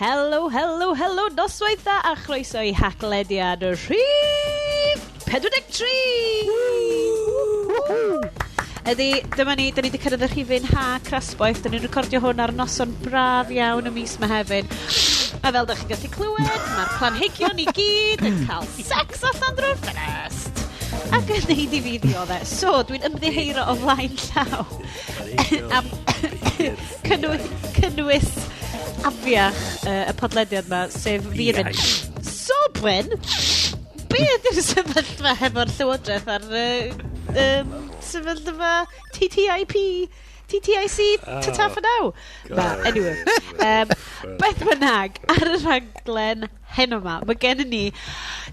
Helo, noswaith dda a chroeso I Haclediad y rhif 43! Ydy, dyma ni, da ni wedi cyrraedd y rhifin ha crasboeth, da ni'n recordio hwn ar noson braf iawn y mis Mehefin. A fel da chi'n gallu clywed, mae'r planhigion I gyd yn cael sex allan drwy'r ffenest. Ac yn neud I fi ddiodde. So, dwi'n ymddiheiro o flaen llaw. Am cynnwys afiach y podlediad yma, sef fi yn Sobwyn. Be ydy'r sefyllfa hefo'r llywodraeth ar sefyllfa TTIP? TTIC, ta for now. Anyway, beth bynnag, ar y rhaglen heno yma, mae gen ni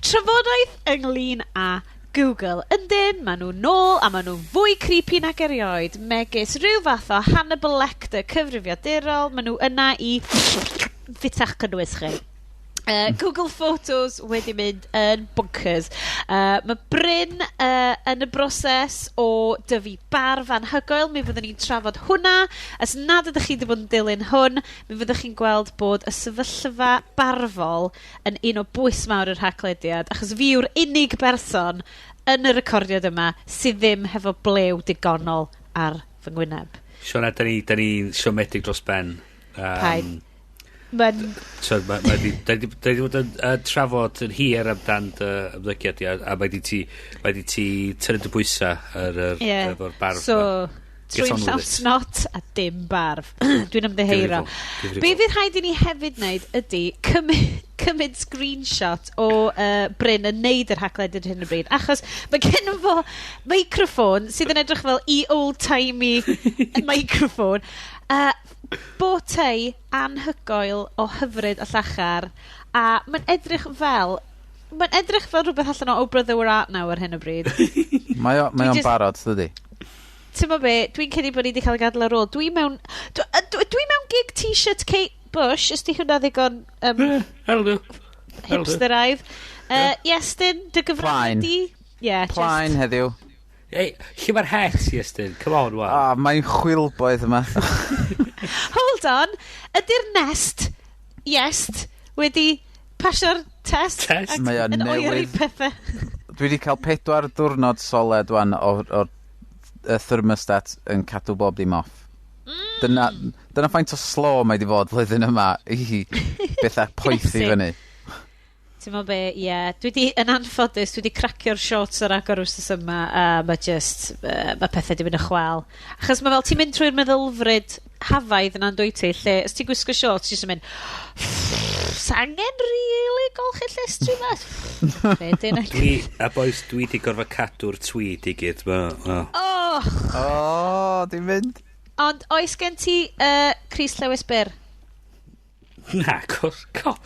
trafodaeth ynglyn â Google. Yndyn, maen nhw'n nôl a maen nhw'n fwy creepy nag erioed. Megis rhyw fath o Hannibal Lecter cyfrifiadurol. Maen nhw yna I fitach cynnwys chi. Google Photos wedi mynd yn bonkers. Mae Bryn yn y broses o dyfu barf anhygoel. Mi fyddwn ni'n trafod hwnna. As nad ydych chi wedi bod yn dilyn hwn, mi fyddwch chi'n gweld bod y sefyllfa barfol yn un o bwys mawr yr Haclediad, achos fi yw'r unig berson yn y recordiad yma sydd ddim hefo blew digonol ar fy ngwyneb. Siona, da ni siomedig dros ben. Paid. So, mae wedi bod yn trafod yn hir amdan ymddygiad a mae wedi ti tynnu dy bwysa efo'r barf. So, trwy'n llawn snot a dim barf. Dwi'n ymddeheiro. Be fydd rhaid I ni hefyd wneud ydy cymryd screenshot o Bryn yn neud yr Haclediad hyn o bryd. Achos mae gen fo microphone sydd yn edrych fel old-timey microphone. Botei anhygoel o hyfryd a llachar, a mae'n edrych fel rhywbeth allan o Brother We're Out Now ar hyn o bryd. Mae o'n barod, dydi? Ti'n mo be, dwi'n cedi bod ni wedi cael gadael ar ôl. Dwi mewn gig t-shirt Kate Bush, ysdi hwnna ddigon hipsteraidd. Iestyn, dy gyfrwng di? Plaen heddiw. Ei, lle mae'r het, Iestyn? Come on, wow. Mae'n chwilboedd yma. Hold on, ydy'r nest wedi pasio'r test? Mae o'n newydd. Dwi wedi cael 4 diwrnod soled wan o'r thermostat yn cadw bob dim off. Dyna faint o slow mae wedi fod flwyddyn yma I bethau poethi fyny. Ti'n mo be, dwi wedi, yn anffodus, dwi wedi cracio'r shorts ar agor wrthys yma, a mae pethau wedi mynd y chwal. Achos mae fel, ti'n mynd trwy'r meddylfryd hafaidd yna'n dwy ti, lle, os ti'n gwisgo shorts, jyst yn mynd, sangen really golchi llestri ma? Dwi wedi gorfod cadw'r tweed I gyd, di'n mynd. Ond, oes gen ti Cris Lewis Byr? Na, cos.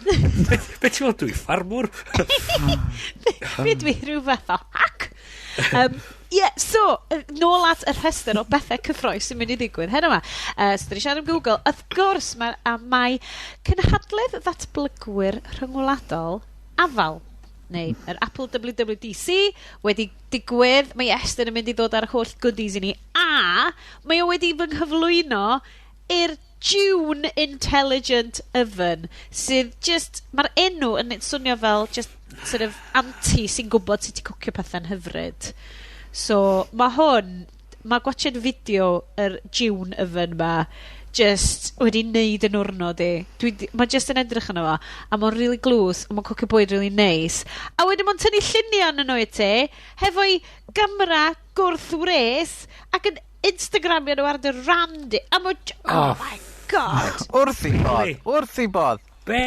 Be ti'n fod dwi, ffarmwr? Be dwi rhyw fath o hac? So, nôl at y rhestr o bethau cyffroes sy'n mynd I ddigwydd. Heno yma, so dyn ni siarad am Google. Of gwrs, mae cynhadledd datblygwyr rhyngwladol afal, neu yr Apple WWDC wedi digwydd. Mae Estyn yn mynd I ddod ar holl goodies I ni. A mae o wedi fy nghyflwyno i'r June Intelligent Oven, sydd just, mae'r enw yn swnio fel just sort of anti sy'n gwybod sut I cwcio pethau'n hyfryd. So, mae gwachod fideo yr June Oven ma just wedi neud yn wrnod mae just yn edrych yno fo, a mae'n really glws, a mae'n cwcio bwyd really nice. A wedyn mae'n tynnu lluniau yn o'i te, hefo'i gamera gwrthwres, ac yn Instagramio nhw ar dy randi. A mae'n... Oh my God. Wrth I bod. Be?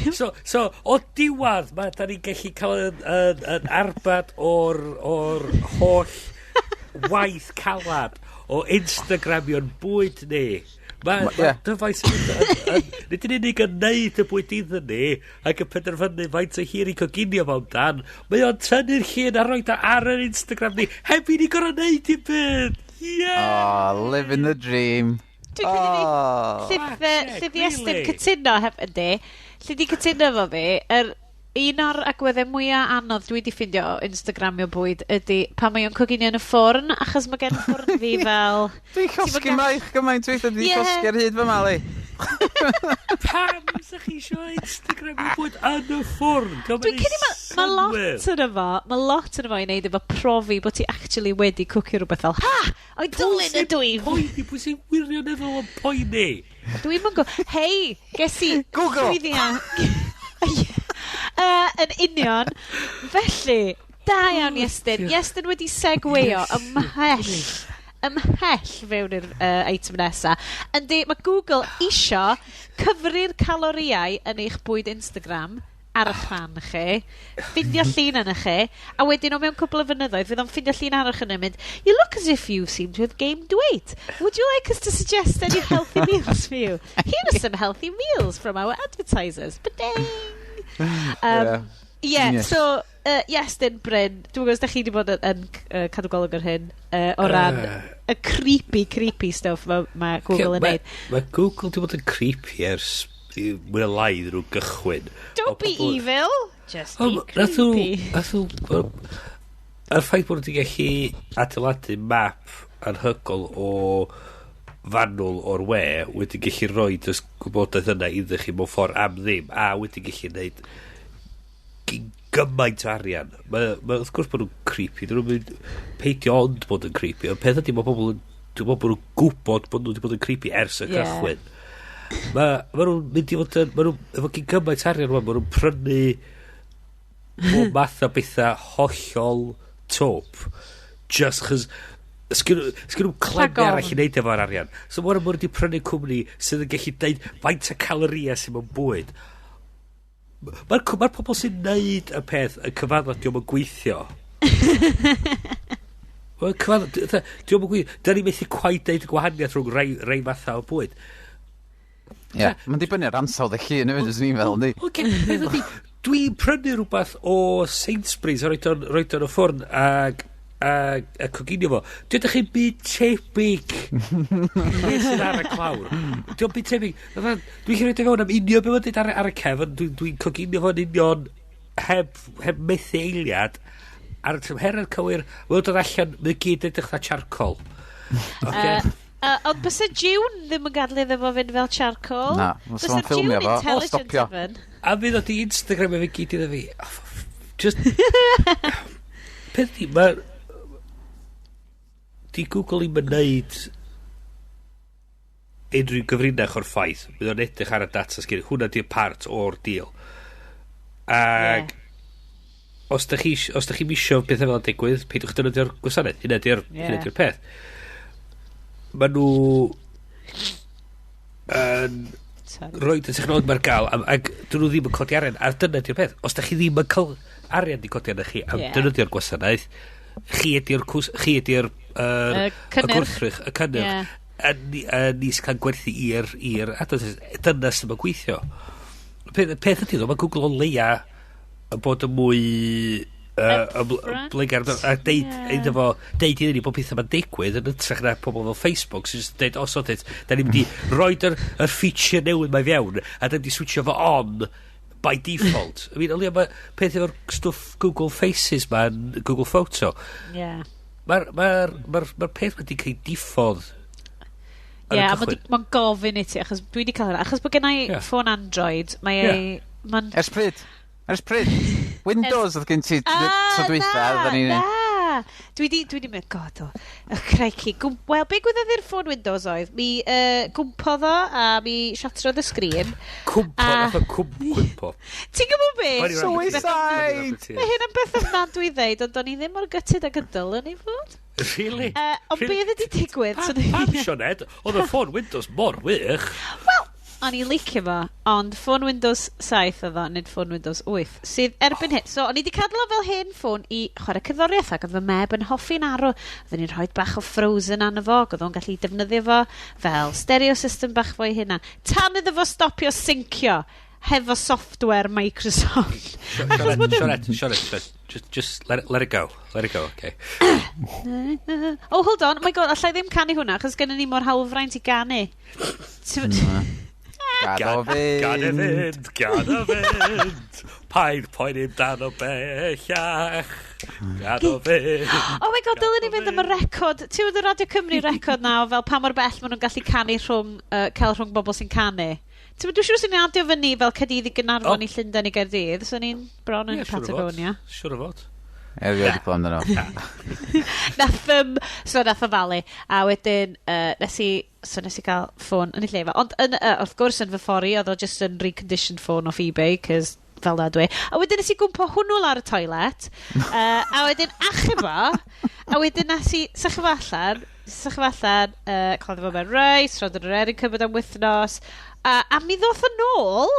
So, o diwadd, da ni'n gallu cael yn arbad o'r holl waith calad o Instagramio'n bwyd ni. Dyfais nid yn unig yn neud y bwyd iddyn ni ac yn penderfynu faint o hir I coginio mewn dan. Mae o'n tynnu'r llun a roed ar yr Instagram ni heb I ni gorau neud I byd. Living the dream. Llydd Iestyn cytuno hef ydy. Llydd I cytuno fo fi. Un o'r agweddau mwyaf anodd dwi wedi ffindio o Instagramio bwyd ydy pan mae o'n coginio yn y ffwrn, achos mae gen ffwrn fi fel... Dwi'n chosgi maich gymaint weithio, dwi'n chosgi ar hyd fy mali. Pam sa'ch chi isio Instagram i bod yn y ffwrn? Dwi'n credu mae lot yn efo, i wneud efo profi bod ti actually wedi cwcio rhywbeth fel, o'i dylun y dwi. Poeni, pwy sy'n wirioneddol yn poeni? Dwi'n mynd hei, ges i Google! Yn union. Felly, da iawn Iestyn. Iestyn wedi segweio ymhell fewn i'r item nesa. Yndi, mae Google isio cyfri'r calorïau yn eich bwyd Instagram ar y rhan chi, ffindio llun yn chi, a wedyn o mewn cwbl o fynyddoedd, fydd o'n ffindio llun arall yn mynd, you look as if you seem to have gained weight. Would you like us to suggest any healthy meals for you? Here are some healthy meals from our advertisers. Ba-ding! So, Iestyn Bryn, dwi'n gwybod os da chi wedi bod yn cadw golwg ar hyn, o ran y creepy stuff mae Google yn neud. Mae Google wedi bod yn creepy ers mwy o lai ddyn nhw gychwyn. Don't be evil, just be creepy. Yr ffaith bod nhw wedi gallu adeiladu map anhygol o fanwl o'r we wedi gallu rhoi dys gwybodaeth yna iddo chi mewn ffordd am ddim, a wedi gallu gwneud gymaint o arian. Mae wrth gwrs bod nhw'n creepy, dyn nhw'n mynd peidio ond bod yn creepy. Y peth ydy, mae pobl yn gwybod bod nhw wedi bod yn creepy ers y cychwyn. Mae nhw'n mynd i fod yn, mae nhw'n efo gyn gymaint arian, mae nhw'n prynu bob math o bethau hollol top, just chys sgyn nhw'n clemmi arall i wneud efo'r arian. So mae nhw'n wedi prynu cwmni sydd yn gallu deud faint o caloria sy'n mewn bwyd. Mae'r pobl sy'n neud y peth yn cyfadda diolch yn gweithio. Diolch yn gweithio. Da ni methu quite deud y gwahaniaeth rhwng rei fatha o bwyd. Ie, mae'n dibynnu ar ansawdd y llun hefyd, ys ni'n fel, ni. Dwi'n prynu rhywbeth o Sainsbury's a roed o'n y ffwrn a coginio fo. Dwi'n ddech chi'n byd tebyg. Beth sy'n ar y clawr? Dwi'n byd tebyg. Dwi'n chi'n rhaid i fewn am unio beth mae'n dweud ar y cefn. Dwi'n coginio fo'n union heb methu eiliad. Ar y tymheredd cywir, mae'n dod allan, mae'n gyd edrych dda charcoal. Ond bys y June ddim yn gadlu iddo fo fynd fel charcoal. Na, os o'n ffilmio fo, o stopio. A fydd o di Instagram efo gyd iddo fi. Just... Peth di, di Google i'n mynd unrhyw gyfrinach o'r ffaith. Bydd o'n edrych ar y data sgyn. Hwna di'r part o'r deal. Ac... Os da chi misio beth efo yn digwydd, peidwch defnyddio'r gwasanaeth. Hynna di'r peth. Mae nhw yn rhoi y technolog mae'r gael ac dyn nhw ddim yn codi arian a dyna di'r peth. Os da chi ddim yn cael arian di codi arna chi am defnyddio'r gwasanaeth, chi ydy'r gwrthrych, y cynnyrch yn nis cael gwerthu i'r advertising. Dyna sy'n mae'n gweithio. Peth ydy ddo, mae Google o'n leia yn bod yn mwy blegar a deud iddyn ni bod pethau mae'n digwydd yn ytrach na pobl fel Facebook sy'n just deud os oedd da ni'n mynd i roed yr feature newydd mae fewn a da ni'n mynd i switcho fo on by default. I mean, olia mae peth efo'r stwff Google Faces ma'n Google Photo. Mae'r peth wedi cael diffodd. Ie, a mae'n gofyn i ti achos dwi wedi cael hynna achos bod gennau ffôn Android Ers pryd Windows oedd gen ti tro dweitha dwi di mynd god o craici wel be gwyddoedd i'r ffôn Windows oedd mi gwmpodd o a mi shatrodd y sgrin cwmpo ti'n gwybod be suicide mae hyn yn beth ofnadwy ddeud ond o'n i ddim mor gytid ag ydol yn ei fod really ond be ydi digwydd pam Sioned oedd y ffôn Windows mor wych wel o'n i'n licio fo, ond ffôn Windows 7 oedd o, nid ffôn Windows 8, sydd erbyn hyn. So, o'n i wedi cadw fel hyn ffôn i chwarae cyddoriaeth ac oedd fy meb yn hoffi'n arw. Oedden ni'n rhoi bach o Frozen arno fo, oedd o'n gallu defnyddio fo fel stereo system bach fo'i hynna. Tan iddo fo stopio syncio hefo software Microsoft. Sioned, just let it go, okay. Oh, hold on, oh my god, allai ddim canu hwnna, achos gennym ni mor hawlfraint i ganu. Gada fynd. Paid poen i'm dan o bellach. Gadael fynd. Oh my god, dylen ni fynd am y record. Ti wedi Radio Cymru record na o fel pa mor bell maen nhw'n gallu canu cael rhwng bobl sy'n canu. Dwi'n siŵr sy'n adio fyny fel Caerdydd i Gaernarfon i Llundain i Gaerdydd, so ni'n bron yn Patagonia. Siwr o fod. Erioed i glwm dyn nhw. Nath o falu. A wedyn, nes i gael ffôn yn ei llefa. Ond, wrth gwrs, yn fy ffori, oedd o just yn reconditioned ffôn off eBay, cys fel na dwi. A wedyn nes i gwmpo hwnnw lawr y toilet. A wedyn achifo. A wedyn nes i sychu allan, cloddio fo mewn reis, roedd yn yr erin cymryd am wythnos. A mi ddoth yn ôl,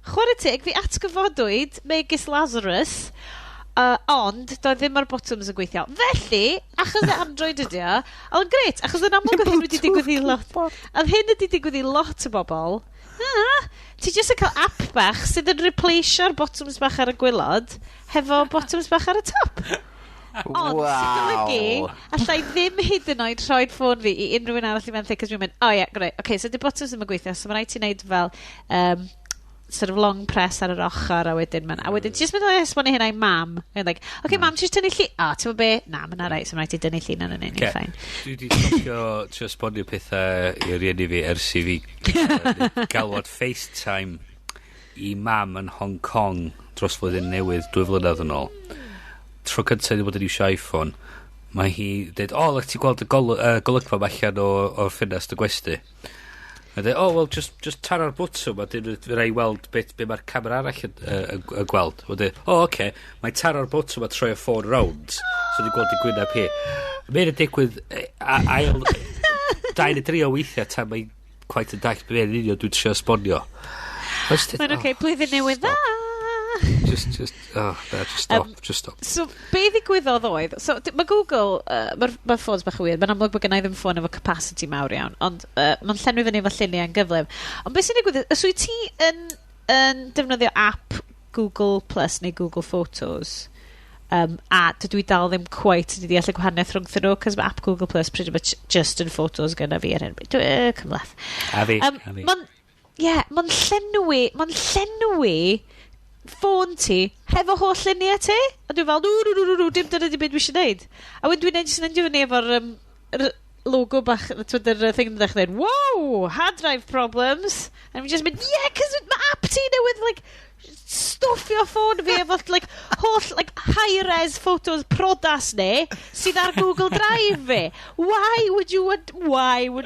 chwarae teg, fi atgyfodwyd megis Lazarus, ond doedd ddim ar bottoms yn gweithio. Felly, achos y Android ydi o, ond greit, achos yn amlwg oedd hyn wedi digwydd i lot. Oedd hyn wedi digwydd i lot o bobl. Ti jyst yn cael app bach sydd yn replaceo'r bottoms bach ar y gwylod hefo bottoms bach ar y top. Ond, sy'n golygu, allai ddim hyd yn oed rhoi'r ffôn fi i unrhyw un arall i mewn cos fi'n mynd, greit, so di bottoms ddim yn gweithio, so mae rhaid ti'n neud fel sort of long press ar yr ochr a wedyn just mynd o'i esbonio hynna i mam. Like, mam, ti'n tynnu llun? Ti'n be? Na, mae'n rhaid, so mae'n rhaid i dynnu llun yn un, ffain. Dwi wedi stopio trio esbonio pethau i'r rieni fi ers i fi galwad FaceTime i mam yn Hong Kong dros flwyddyn newydd 2 flynedd yn ôl. Tro cyntaf wedi bod yn iwsio iPhone, mae hi dweud, lech ti gweld y golygfa allan o'r ffenest y gwesti. A dweud, just taro'r bwtwm, a dyn rhaid weld be mae'r camera arall yn gweld. A dweud, mae taro'r bwtwm a troi y ffôn round, so dwi'n gweld i gwyneb hi. Mae'n y digwydd, ail 2 neu 3 o weithiau tan mae'n quite yn dall be'n union dwi'n trio esbonio. Mae'n blwyddyn newydd dda! Just stop. So, be ddigwyddodd oedd? So, mae Google, mae'r ffôns bach yn weird, mae'n amlwg bod gennau ddim ffôn efo capacity mawr iawn, ond mae'n llenwi fyny efo lluniau yn gyflym. Ond beth sy'n digwydd, os wyt ti yn defnyddio app Google Plus neu Google Photos, a dydw i dal ddim quite wedi deall y gwahaniaeth rhwng nhw, cos mae app Google Plus pretty much just yn photos gyda fi ar hyn. Cymleth. A fi. Mae'n llenwi ffôn ti hefo holl lluniau ti, a dwi'n fel dim dyna di beth dwi eisiau neud, a wedyn dwi'n jyst yn endio fyny efo'r logo bach, yr thing yn dechrau, wow, hard drive problems, a dwi'n just mynd, cos mae app ti newydd like stwffio ffôn fi efo like holl like high-res photos prodas ne sydd ar Google Drive fi. Why would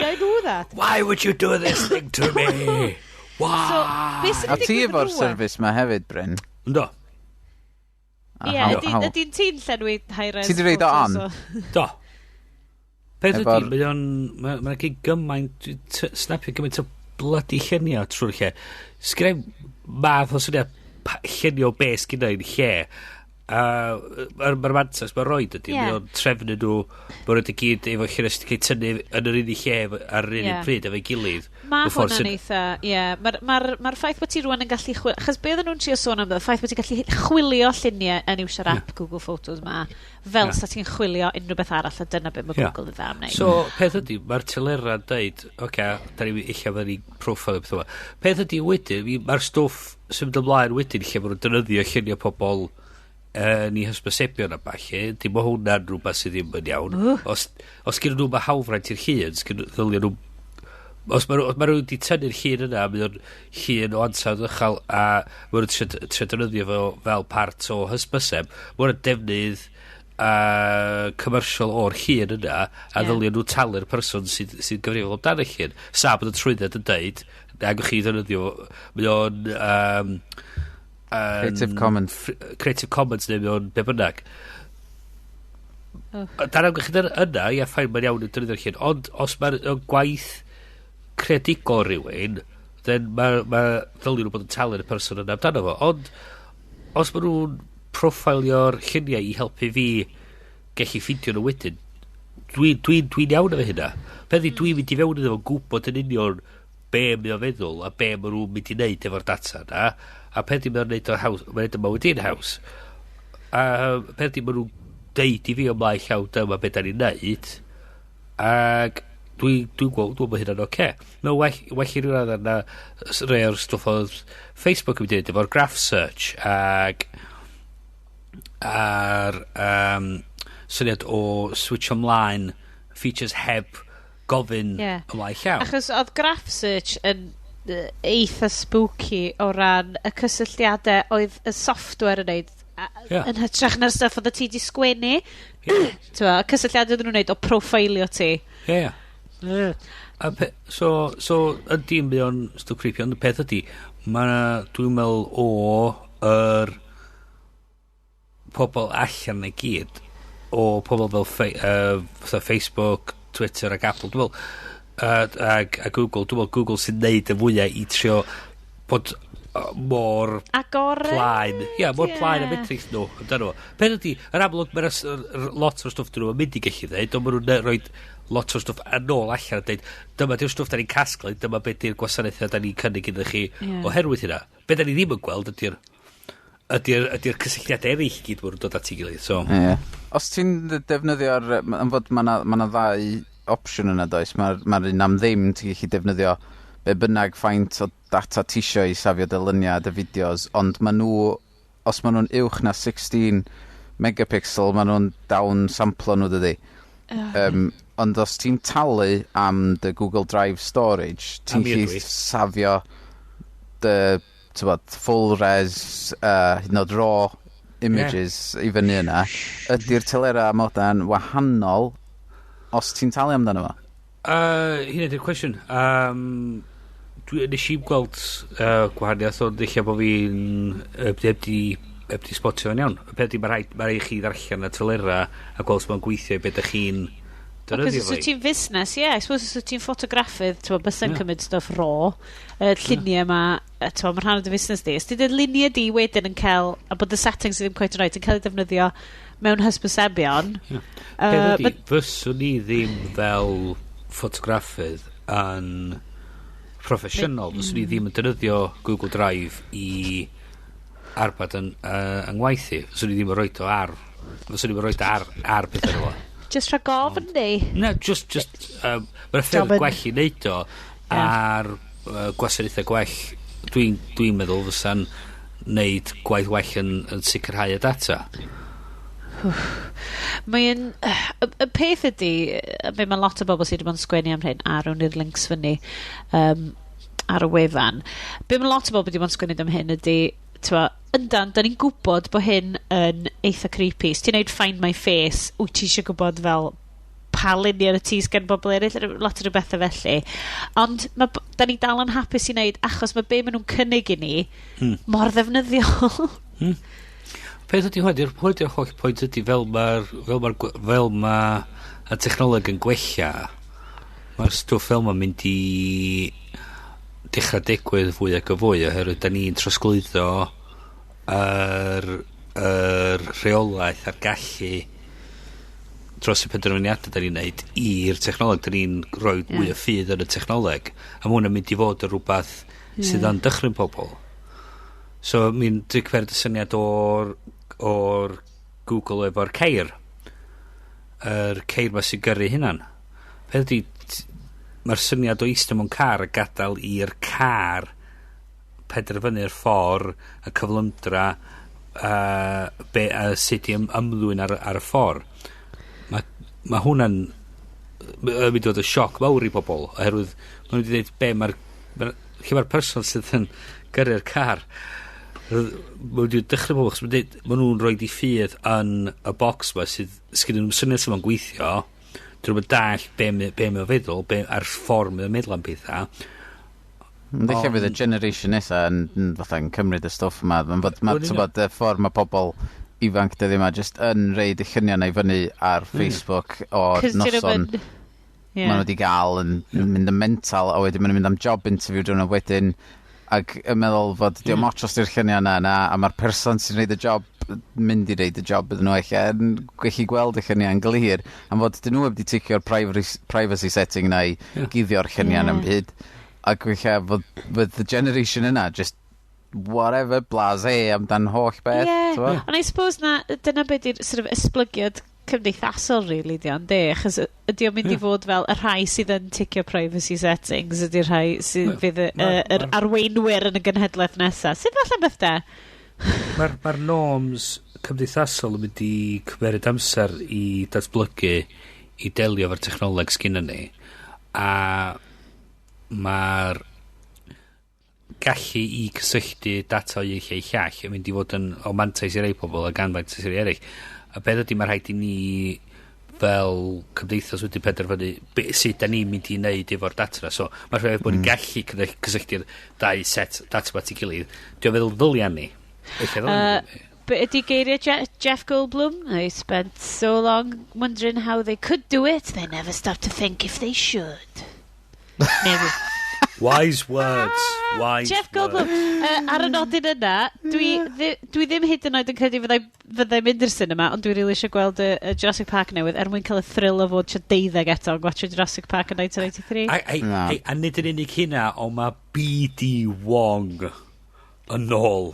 I do that? Why would you do this thing to me? A ti efo'r service ma hefyd, Bryn? Do. Ydy'n ti'n llenwi high-res photos? Ti di reid o an? Do. Peth ydy, mae'n gyd gymaint, snapio gymaint o bloody lluniau trwy'r lle. Sgrifennu math o syniad llunio beth gyda'n lle. Mae'r mantas mae'n roed ydy, mae'n trefnu nhw, mae'n rhaid i gyd efo lluniau sydd wedi cael tynnu yn yr un i lle ar yr un i pryd efo'i gilydd. Mae hwnna'n eitha, Mae'r ffaith bod ti rwan yn gallu chwilio, achos be oedden nhw'n trio sôn am y ffaith bod ti'n gallu chwilio lluniau yn iwsio'r app Google Photos ma, fel sa ti'n chwilio unrhyw beth arall, a dyna beth mae Google yn dda am wneud. So, peth ydy, mae'r telera'n dweud, da ni eich am ni profile o beth yma. Peth ydy wedyn, mae'r stwff sy'n mynd ymlaen wedyn lle maen nhw'n defnyddio lluniau pobl ni hysbysebion am falle, dim o hwnna'n rhywbeth sydd ddim yn iawn. Os gyda nhw mae hawfraint i'r llun, ddylio nhw, os mae nhw wedi tynnu'r llun yna, mae nhw'n llun o ansawdd ychal, a mae nhw'n trio defnyddio fel part o hysbyseb, mae nhw'n defnydd commercial o'r llun yna, a ddylio nhw talu'r person sy'n gyfrifol amdano y llun. Sa bod y trwydded yn dweud, agwch chi ddefnyddio, mae nhw'n Creative Commons neu mewn be bynnag. Dan amgylch yna, ffain mae'n iawn yn defnyddio'r llun, ond os mae'n gwaith creadigol rhywun, then mae ddylio nhw bod yn talu'r person yna amdano fo. Ond os maen nhw'n profilio'r lluniau i helpu fi gallu ffidio nhw wedyn, dwi'n iawn efo hynna. Peddi dwi'n mynd i fewn iddo fo gwybod yn union be mae'n feddwl a be maen nhw'n mynd i wneud efo'r data yna, a peddi mae'n wneud o'r haws, mae'n wneud yma wedi'n haws. A peddi maen nhw'n deud i fi o mlaen llaw dyma beth da ni'n neud, ac dwi'n gweld bod hynna'n oce. Mae'n well i rhywun yna rhai o'r stwff oedd Facebook yn mynd i wneud efo'r graph search, ac ar syniad o switch ymlaen features heb gofyn ymlaen llaw. Achos oedd graph search yn eitha spooky o ran y cysylltiadau oedd y software yn neud yn hytrach na'r stuff oedd y ti di sgwennu. Y cysylltiadau oedd nhw'n neud o profilio ti. So ydy yn bydd o'n still creepy, ond y peth ydy, dwi'n meddwl o yr pobl allan neu gyd, o pobl fel Facebook, Twitter ac Apple, dwi'n meddwl, a Google, dwi'n meddwl Google sy'n neud y fwyaf i trio bod mor plaen. Mor plaen a metrich nhw. Peth ydy, yr amlwg, mae'n lot o'r stwff dyn nhw'n mynd i gallu dweud, ond maen nhw'n rhoi lot o'r stwff yn ôl allan a dweud, dyma di'r stwff da ni'n casglu, dyma beth di'r gwasanaethau da ni'n cynnig iddo chi oherwydd hynna. Be da ni ddim yn gweld ydy'r cysylltiadau eraill gyd mwyn dod at ei gilydd. Os ti'n defnyddio'r... Yn fod ma'na ddau opsiwn yna does, mae'r un am ddim ti'n gallu defnyddio be bynnag faint o data tisio i safio dy lyniau, dy fideos, ond os maen nhw'n uwch na 16 megapixel, maen nhw'n down samplo nhw dydy. Ond os ti'n talu am dy Google Drive storage, ti'n gallu safio dy full res, hyd yn oed raw images i fyny yna. Ydy'r telera modan wahanol os ti'n talu amdano fo? Hynna di'r cwestiwn. Nes i gweld gwahaniaeth o ddechrau bod fi'n heb di spotio fo'n iawn. Y peth i mae rhaid chi ddarllen y telera a gweld sy'n gweithio i beth ych chi'n dynyddio fi. Os ti'n fusnes, I suppose os ti'n ffotograffydd, bys yn cymryd stuff raw, lluniau yma, mae rhan o dy fusnes di. Os ti dyd luniau di wedyn yn cael, a bod y settings ddim quite right, yn cael ei defnyddio mewn hysbysebion. Peth ydy, fyswn i ddim fel ffotograffydd yn proffesiynol, fyswn i ddim yn dynyddio Google Drive i arbad yn ngwaith i. Fyswn i ddim yn rhoi o ar pethau nhw. Just rhag ofn ni? Na, just mae'r ffyrdd gwell i wneud o ar gwasanaethau gwell. Dwi'n meddwl fysa'n wneud gwaith well yn sicrhau y data. Mae'n... Y peth ydy, mae lot o bobl sydd wedi bod yn sgwennu am hyn ar hwn i'r links fyny ar y wefan. Be mae lot o bobl wedi bod yn sgwennu am hyn ydy, yndan, da ni'n gwybod bod hyn yn eitha creepy. Os ti'n neud Find My Face, wyt ti eisiau gwybod fel pa luniau y tis gen bobl eraill, lot o rhywbethau felly. Ond da ni dal yn hapus i wneud, achos mae be maen nhw'n cynnig i ni mor ddefnyddiol. Peth ydy hwydi'r holl pwynt ydy fel mae y technoleg yn gwella, mae'r stwff fel mae'n mynd i dechrau digwydd fwy ac o fwy, oherwydd da ni'n trosglwyddo yr rheolaeth a'r gallu dros y penderfyniadau da ni'n neud i'r technoleg. Da ni'n rhoi mwy o ffydd yn y technoleg, a mae hwnna'n mynd i fod yn rhywbeth sydd yn dychryn pobl. So mi'n dricfer y syniad o'r Google efo'r ceir. Yr ceir ma sy'n gyrru hynna'n. Peth ydy, mae'r syniad o eistedd mewn car a gadael i'r car penderfynu'r ffordd a cyflymdra sut i ymddwyn ar y ffordd. Mae hwnna'n mynd i fod y sioc mawr i bobl, oherwydd maen nhw wedi dweud mae'r person sydd yn gyrru'r car maen nhw wedi dechrau bobl, maen nhw'n rhoi di ffydd yn y bocs ma sydd sgyn nhw'n syniad sydd yn gweithio, drwy'n mynd dall be mae'n feddwl, ar ffordd mae'n meddwl am pethau. Ddechrau fydd y generation nesa yn cymryd y stwff yma. Mae'n y ffordd mae pobl ifanc dyddi yma jyst yn reid y lluniau na i fyny ar Facebook o'r noson maen nhw wedi gael yn mynd yn mental, a wedyn maen nhw'n mynd am job interview drwy'n wedyn, ac yn meddwl fod diolch moch os di'r lluniau yna, a mae'r person sy'n reid y job mynd i reid y job ydyn nhw eich yn gallu gweld y lluniau yn glir, am fod dyn nhw wedi ticio'r privacy setting na i guddio'r lluniau yn byd, ac eich fod the generation yna just whatever, blasé amdan holl beth. And I suppose dyna beth yw'r sort of esblygiad cymdeithasol, really, dion, achos ydy o'n mynd i fod fel y rhai sydd yn ticio privacy settings, ydy'r rhai sydd fydd yr arweinwyr yn y gynhadledd nesaf. Sydd falle beth da? Mae'r norms cymdeithasol yn mynd i cymeryd amser i datblygu i delio efo'r technoleg sgynna ni. A mae'r gallu i cysylltu data o un lle i llall yn mynd i fod yn o mantais i rei pobl a ganfaint i eraill. A beth ydy mae'r rhaid i ni fel cymdeithas wedi penderfynu sut da ni'n mynd i wneud efo'r data. So mae'r rhaid bod ni'n gallu cysylltu'r dau set data bat i gilydd. Dwi'n feddwl ddylian ni. Ydy geiriau Jeff Goldblum? I spent so long wondering how they could do it, they never stopped to think if they should. Wise words. Jeff Goldblum, ar y nodyn yna, dwi ddim hyd yn oed yn credu fyddai mynd i'r cinema, ond dwi rili eisiau gweld y Jurassic Park newydd, mwyn cael y thrill o fod 12 eto yn gwachio Jurassic Park yn 1983. A nid yn unig hynna, ond mae byd-eang yn ôl.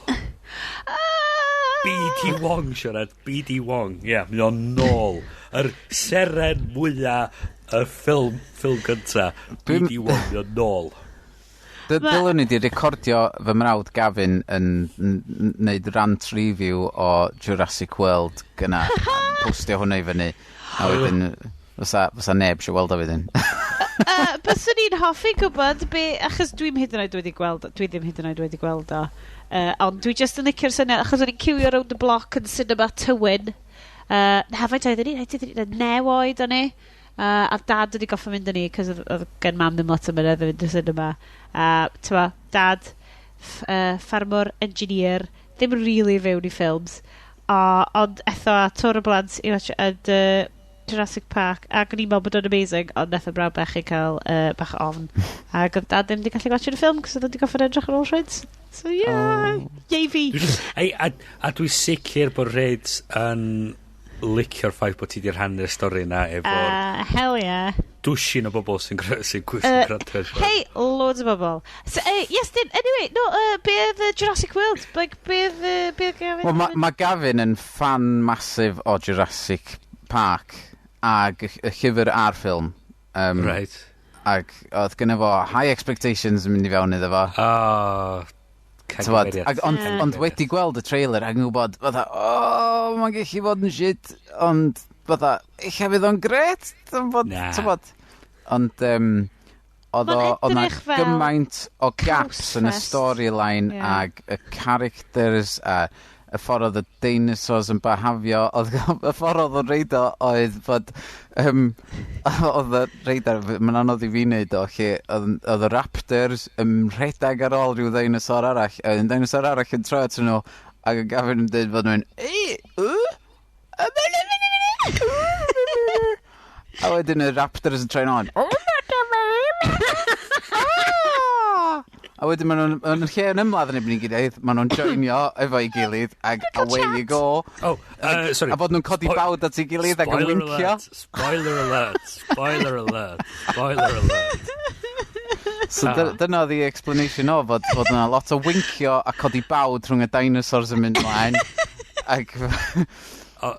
byd-eang, siarad. byd-eang, ie, mae o'n nôl. Yr seren mwyaf y ffilm gynta. byd-eang yn nôl. Dylwn ni wedi recordio fy mrawd Gavin yn neud rant review o Jurassic World gyna. Postio hwnna i fyny. A wedyn, fysa neb eisiau weld o fydyn. Byswn i'n hoffi gwybod achos dwi ddim hyd yn oed wedi gweld o. Ond dwi just yn licio'r syniad, achos o'n i'n cywio round y bloc yn cinema Tywyn. Hafaint oedden ni? 9 oed o'n i. A dad wedi goffa mynd â ni, cos oedd gen mam ddim lot o mynedd yn mynd y cinema. Dad, ffarmwr, engineer, ddim really fewn i ffilms. Ond etho a tor y blant i watch Jurassic Park, ac o'n i'n meddwl bod o'n amazing, ond etho braw bech i cael bach ofn. Ac oedd dad ddim wedi gallu watch y ffilm, cos oedd wedi goffa edrych ar ôl rhaid. So yeah, yei fi. A dwi sicr bod rhaid yn licio'r ffaith bod ti di rhannu'r stori yna efo'r hell yeah, dwsin o bobl sy'n gwrando. Hey, loads o bobl. So, yes, anyway, no, be oedd Jurassic World? Be oedd Gavin? Well, mae Gavin yn fan masif o Jurassic Park ag y llyfr a'r ffilm. Right. Ag oedd gynnu fo high expectations yn mynd i fewn iddo fo. Ond wedi gweld y trailer ac yn gwybod fatha, mae'n gallu fod yn shit, ond fatha, eich fydd o'n gret, ond oedd o'na gymaint o gaps yn y storyline ac y characters a y ffordd oedd y dinosaurs yn behafio, y ffordd oedd yn reid oedd fod oedd y reid mae'n anodd i fi wneud o lle oedd y raptors yn rhedeg ar ôl rhyw dinosaur arall a yn dinosaur arall yn troi at nhw ac yn Gavin yn dweud fod nhw'n a wedyn y raptors yn troi'n on a wedyn maen nhw'n lle yn ymladd yn ebyn i gilydd, maen nhw'n joinio efo i gilydd, ag away you go. Sorry. A bod nhw'n codi bawd at ei gilydd ac yn wincio. Spoiler alert. So dyna oedd ei explanation o, fod yna lot o wincio a codi bawd rhwng y dinosaurs yn mynd mlaen. Ac a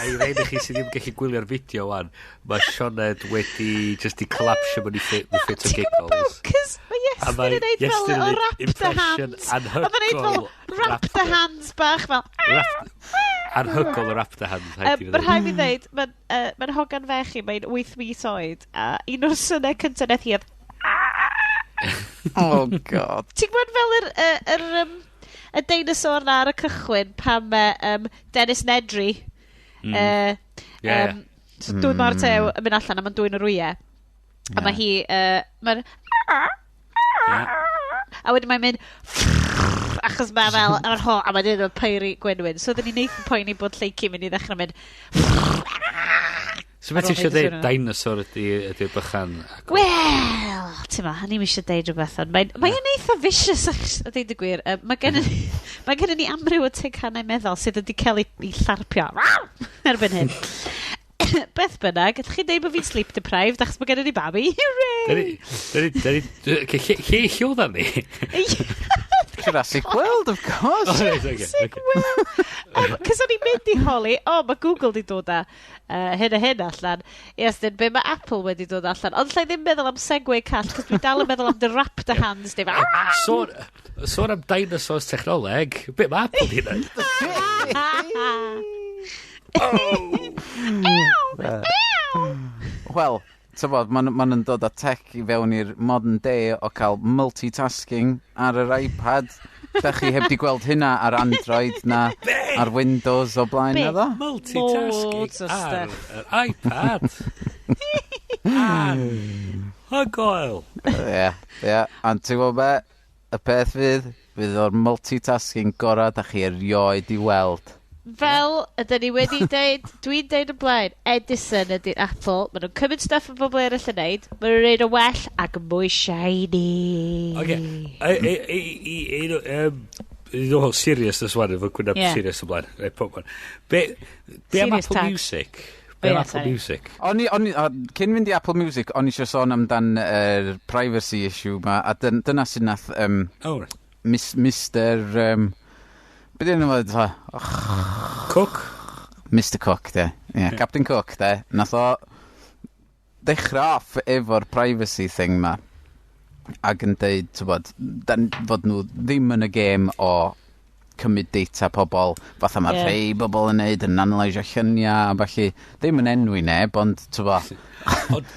i reid i chi sydd ddim yn gallu gwylio'r fideo wan, mae Sioned wedi just i collapsio mewn i ffit o giggles. Cos mae Iestyn yn neud fel o wrap the hands. Oedd yn neud fel wrap the hands bach fel. Anhygol o wrap the hands. Mae'n rhaid fi ddeud, mae'n hogan fech i, mae'n 8 mis oed, a un o'r syniad cyntaf neth hi oedd oh god. Ti'n gwybod fel y dinosaur na ar y cychwyn pan Dennis Nedry dwy mor tew yn mynd allan a mae'n dwy'n o'r wyau a mae hi a wedyn mae'n mynd achos mae fel a mae'n dweud o'r peiri Gwenwyn so dyn ni'n neith yn poeni bod lleici mynd i ddechrau mynd so beth ti eisiau dweud dinosaur ydy'r bychan? Wel, ti'n ma, ni'n eisiau dweud rhywbeth ond mae'n eitha vicious a dweud y gwir mae gen ni amryw o teganau meddwl sydd wedi cael ei llarpio erbyn hyn beth bynnag, ydych chi'n dweud bod fi'n sleep deprived achos mae gen ni babi hooray lle llwydda ni? Jurassic World, of course. Jurassic World. Cys o'n i'n mynd i holi, mae Google di dod â hyn allan. Yes, dyn, be mae Apple wedi dod allan. Ond lle ddim meddwl am segway call, cys dwi dal yn meddwl am the Raptor hands, dim. Sôn am dinosaurs technoleg, be mae Apple di wneud? Wel, tybod, ma'n dod â tech i fewn i'r modern day o cael multitasking ar yr iPad. Da chi heb di gweld hynna ar Android na ar Windows o blaen na ddo? Multitasking ar yr iPad. A gael. Ie. Ond ti'n gwybod be? Y peth fydd o'r multitasking gorau da chi erioed i weld. Fel, ydyn ni wedi deud, dwi'n deud y blaen, Edison ydy'r Apple, maen nhw'n cymryd stuff yn bobl eraill yn neud, maen nhw'n neud o well ac yn mwy shiny. Dwi'n serious this one, efo gwyneb serious o blaen. Be am Apple Music? Be am Apple Music? Cyn mynd i Apple Music, o'n i eisiau sôn amdan privacy issue ma, a dyna sy'n nath Mr... Beth yw'n fawr? Cook? Mr Cook, de. Yeah, Captain Cook, de. Nath o dechrau off efo'r privacy thing ma. Ac yn deud, tybod, fod nhw ddim yn y game o cymryd data pobl, fatha mae rhai bobl yn neud, yn analysio lluniau, a falle, ddim yn enwi neb, ond, tybod. Oedd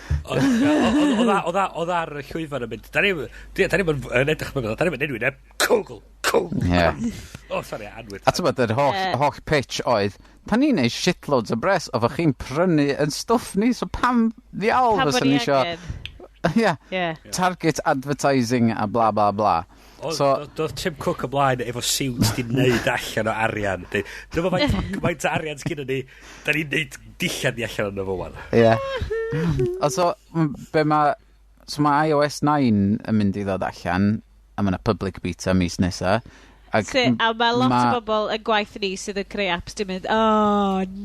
ar y llwyfan yn mynd, da ni'n edrych meddwl, da ni'n enwi neb, Google. Sorry, anwyd. A tybod, yr holl pitch oedd, pan ni'n neud shitloads o bres, o fach chi'n prynu yn stwff ni, so pam ddiawl fes yn eisiau... Target advertising a bla bla bla. Doedd Tim Cook ymlaen efo siwt di wneud allan o arian. Dyma faint arian sgyn ni, da ni'n neud dillad ni allan o'n efo wan. So mae iOS 9 yn mynd i ddod allan, a mae yna public beta mis nesa. A mae lot o bobl yn gwaith ni sydd yn creu apps di'n mynd,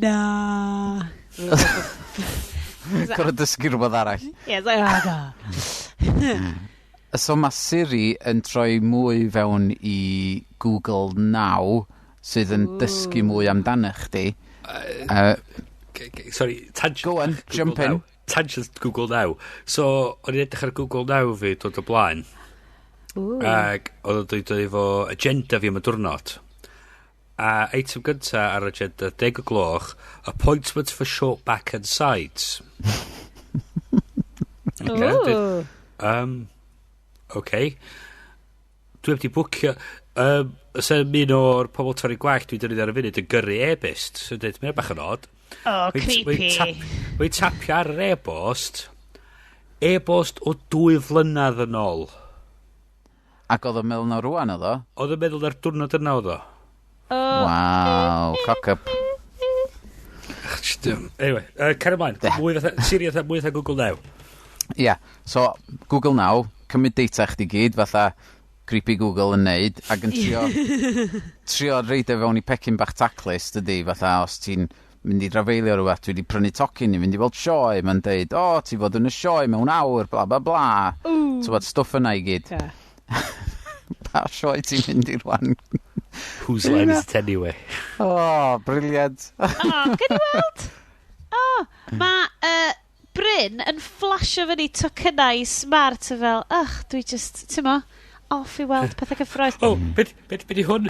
na. Gorau dysgu rhywbeth arall. So mae Siri yn troi mwy fewn i Google Now, sydd yn dysgu mwy amdano chdi. Sorry, tangent. Go on, jump in. Tangent Google Now. So, o'n i'n edrych ar Google Now fi dod o blaen. Ac oedd o'n dweud efo agenda fi am y diwrnod. A item gynta ar agenda, 10 o gloch, appointment for short back and sides. Okay. Dwi wedi bwcio... Sa'n un o'r pobl torri gwallt dwi'n dynnu ar y funud yn gyrru e-byst. So dweud, mae'n bach yn odd. Creepy. Mae'n tapio ar yr e-bost. E-bost o 2 flynedd yn ôl. Ac oedd o'n meddwl na rwan oedd o? Oedd o'n meddwl na'r diwrnod yna oedd o. Wow, cock up. Anyway, car ymlaen. Siri mwy fatha Google Now. So Google Now, cymryd data chdi gyd, fatha creepy Google yn neud, ac yn trio reid e fewn i pecyn bach taclist ydi, fatha os ti'n mynd i drafeilio rhywbeth, dwi wedi prynu tocyn i fynd i weld sioe, mae'n deud, ti fod yn y sioe mewn awr, bla bla bla. So bod stwff yna i gyd. Pa sioe ti'n mynd i rwan? Whose line is it anyway? Briliant. Gyn i weld? Mae Bryn yn flasho fyny tocynnau smart fel, dwi just, ti'n mo, off i weld pethau cyffroes. Be di hwn?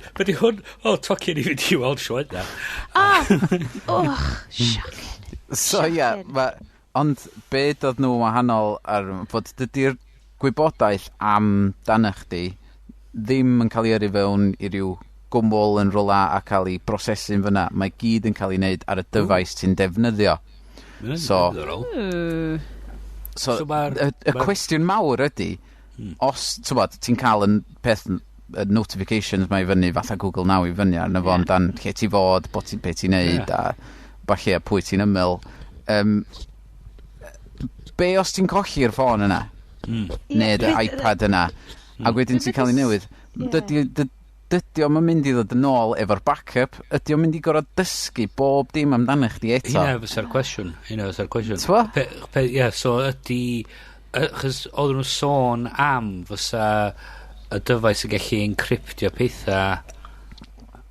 Tocyn i fynd i weld sioe na. Shocking. So ond be doedd nhw wahanol ar fod dydy'r gwybodaeth am dan chdi ddim yn cael ei yrru fewn i ryw gwmwl yn rola a cael ei brosesu'n fyna. Mae gyd yn cael ei wneud ar y dyfais ti'n defnyddio. So y cwestiwn mawr ydy, os ti'n cael yn peth notifications mae i fyny, fatha Google Now i fyny arno fo, amdan lle ti fod, be ti'n neud, a falle pwy ti'n ymyl. Be os ti'n colli'r ffôn yna? Neu dy iPad yna? A wedyn ti'n cael ei newydd? Dydy o'm yn mynd i ddod yn ôl efo'r backup, ydy o'm mynd i gorfod dysgu bob dim amdano chdi eto. Hynna fysa'r cwestiwn. So ydy... Chos oedd nhw'n sôn am fysa y dyfais yn gallu encryptio pethau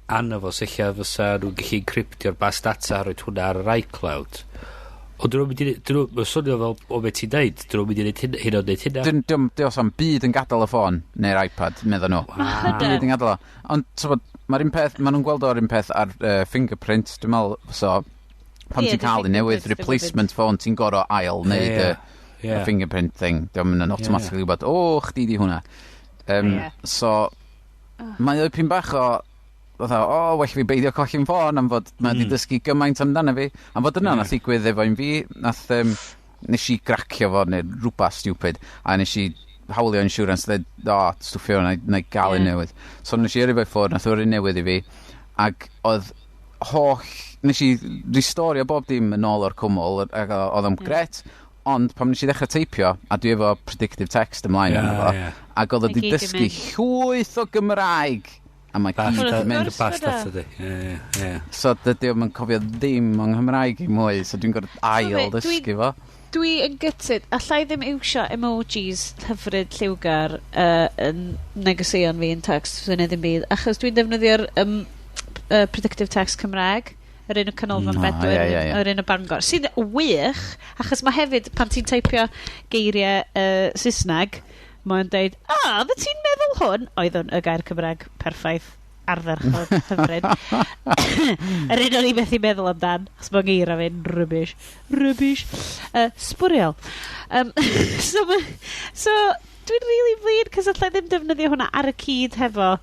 anna fo, sella fysa nhw'n gallu encryptio'r bas data a roed hwnna ar yr iCloud. Ond mae'n swnio fel o beth ti'n deud, dyn nhw'n mynd i wneud hyn o'n neud hynna. Diolch am byd yn gadael y ffôn, neu'r iPad, meddwl nhw. Byd yn gadael o. Ond mae'r un peth, maen nhw'n gweld o'r un peth ar fingerprint, dwi'n meddwl, so, pan ti'n cael ei newydd, replacement phone, ti'n gorau ail neud y fingerprint thing. Dwi'n mynd yn automatically gwybod, chdi di hwnna. So, mae o'i pyn bach o, well fi beidio colli'n ffôn am fod mae wedi dysgu gymaint amdano fi am fod yna nath ddigwydd efo un fi nes i gracio fo neu rhywbeth stupid a nes i hawlio insurance dweud stwffio na i gael un newydd so nes i yrru fo'i ffôn nath o'r un newydd i fi ac oedd nes i restorio bob dim yn ôl o'r cwmwl ac oedd o'n gret ond pan nes i ddechrau teipio a dwi efo predictive text ymlaen ac oedd wedi dysgu llwyth o Gymraeg a mae gyd yn mynd so dydy o'n cofio ddim o'n Nghymraeg i mwy so dwi'n gorfod ail dysgu fo dwi yn gytid allai ddim iwsio emojis hyfryd lliwgar yn negeseuon fi yn text sy'n ddim byd achos dwi'n defnyddio'r predictive text Cymraeg yr un o Canolfan Bedwyr yr un o Bangor sy'n wych achos mae hefyd pan ti'n teipio geiriau Saesneg mae'n dweud, fy ti'n meddwl hwn? Oedd hwn y gair Cymraeg perffaith ardderchog hyfryd. Yr un o'n i methu meddwl amdan, achos mae'n geir a fe'n rubbish. Sbwriel. So, dwi'n really flin, cos allai ddim defnyddio hwnna ar y cyd hefo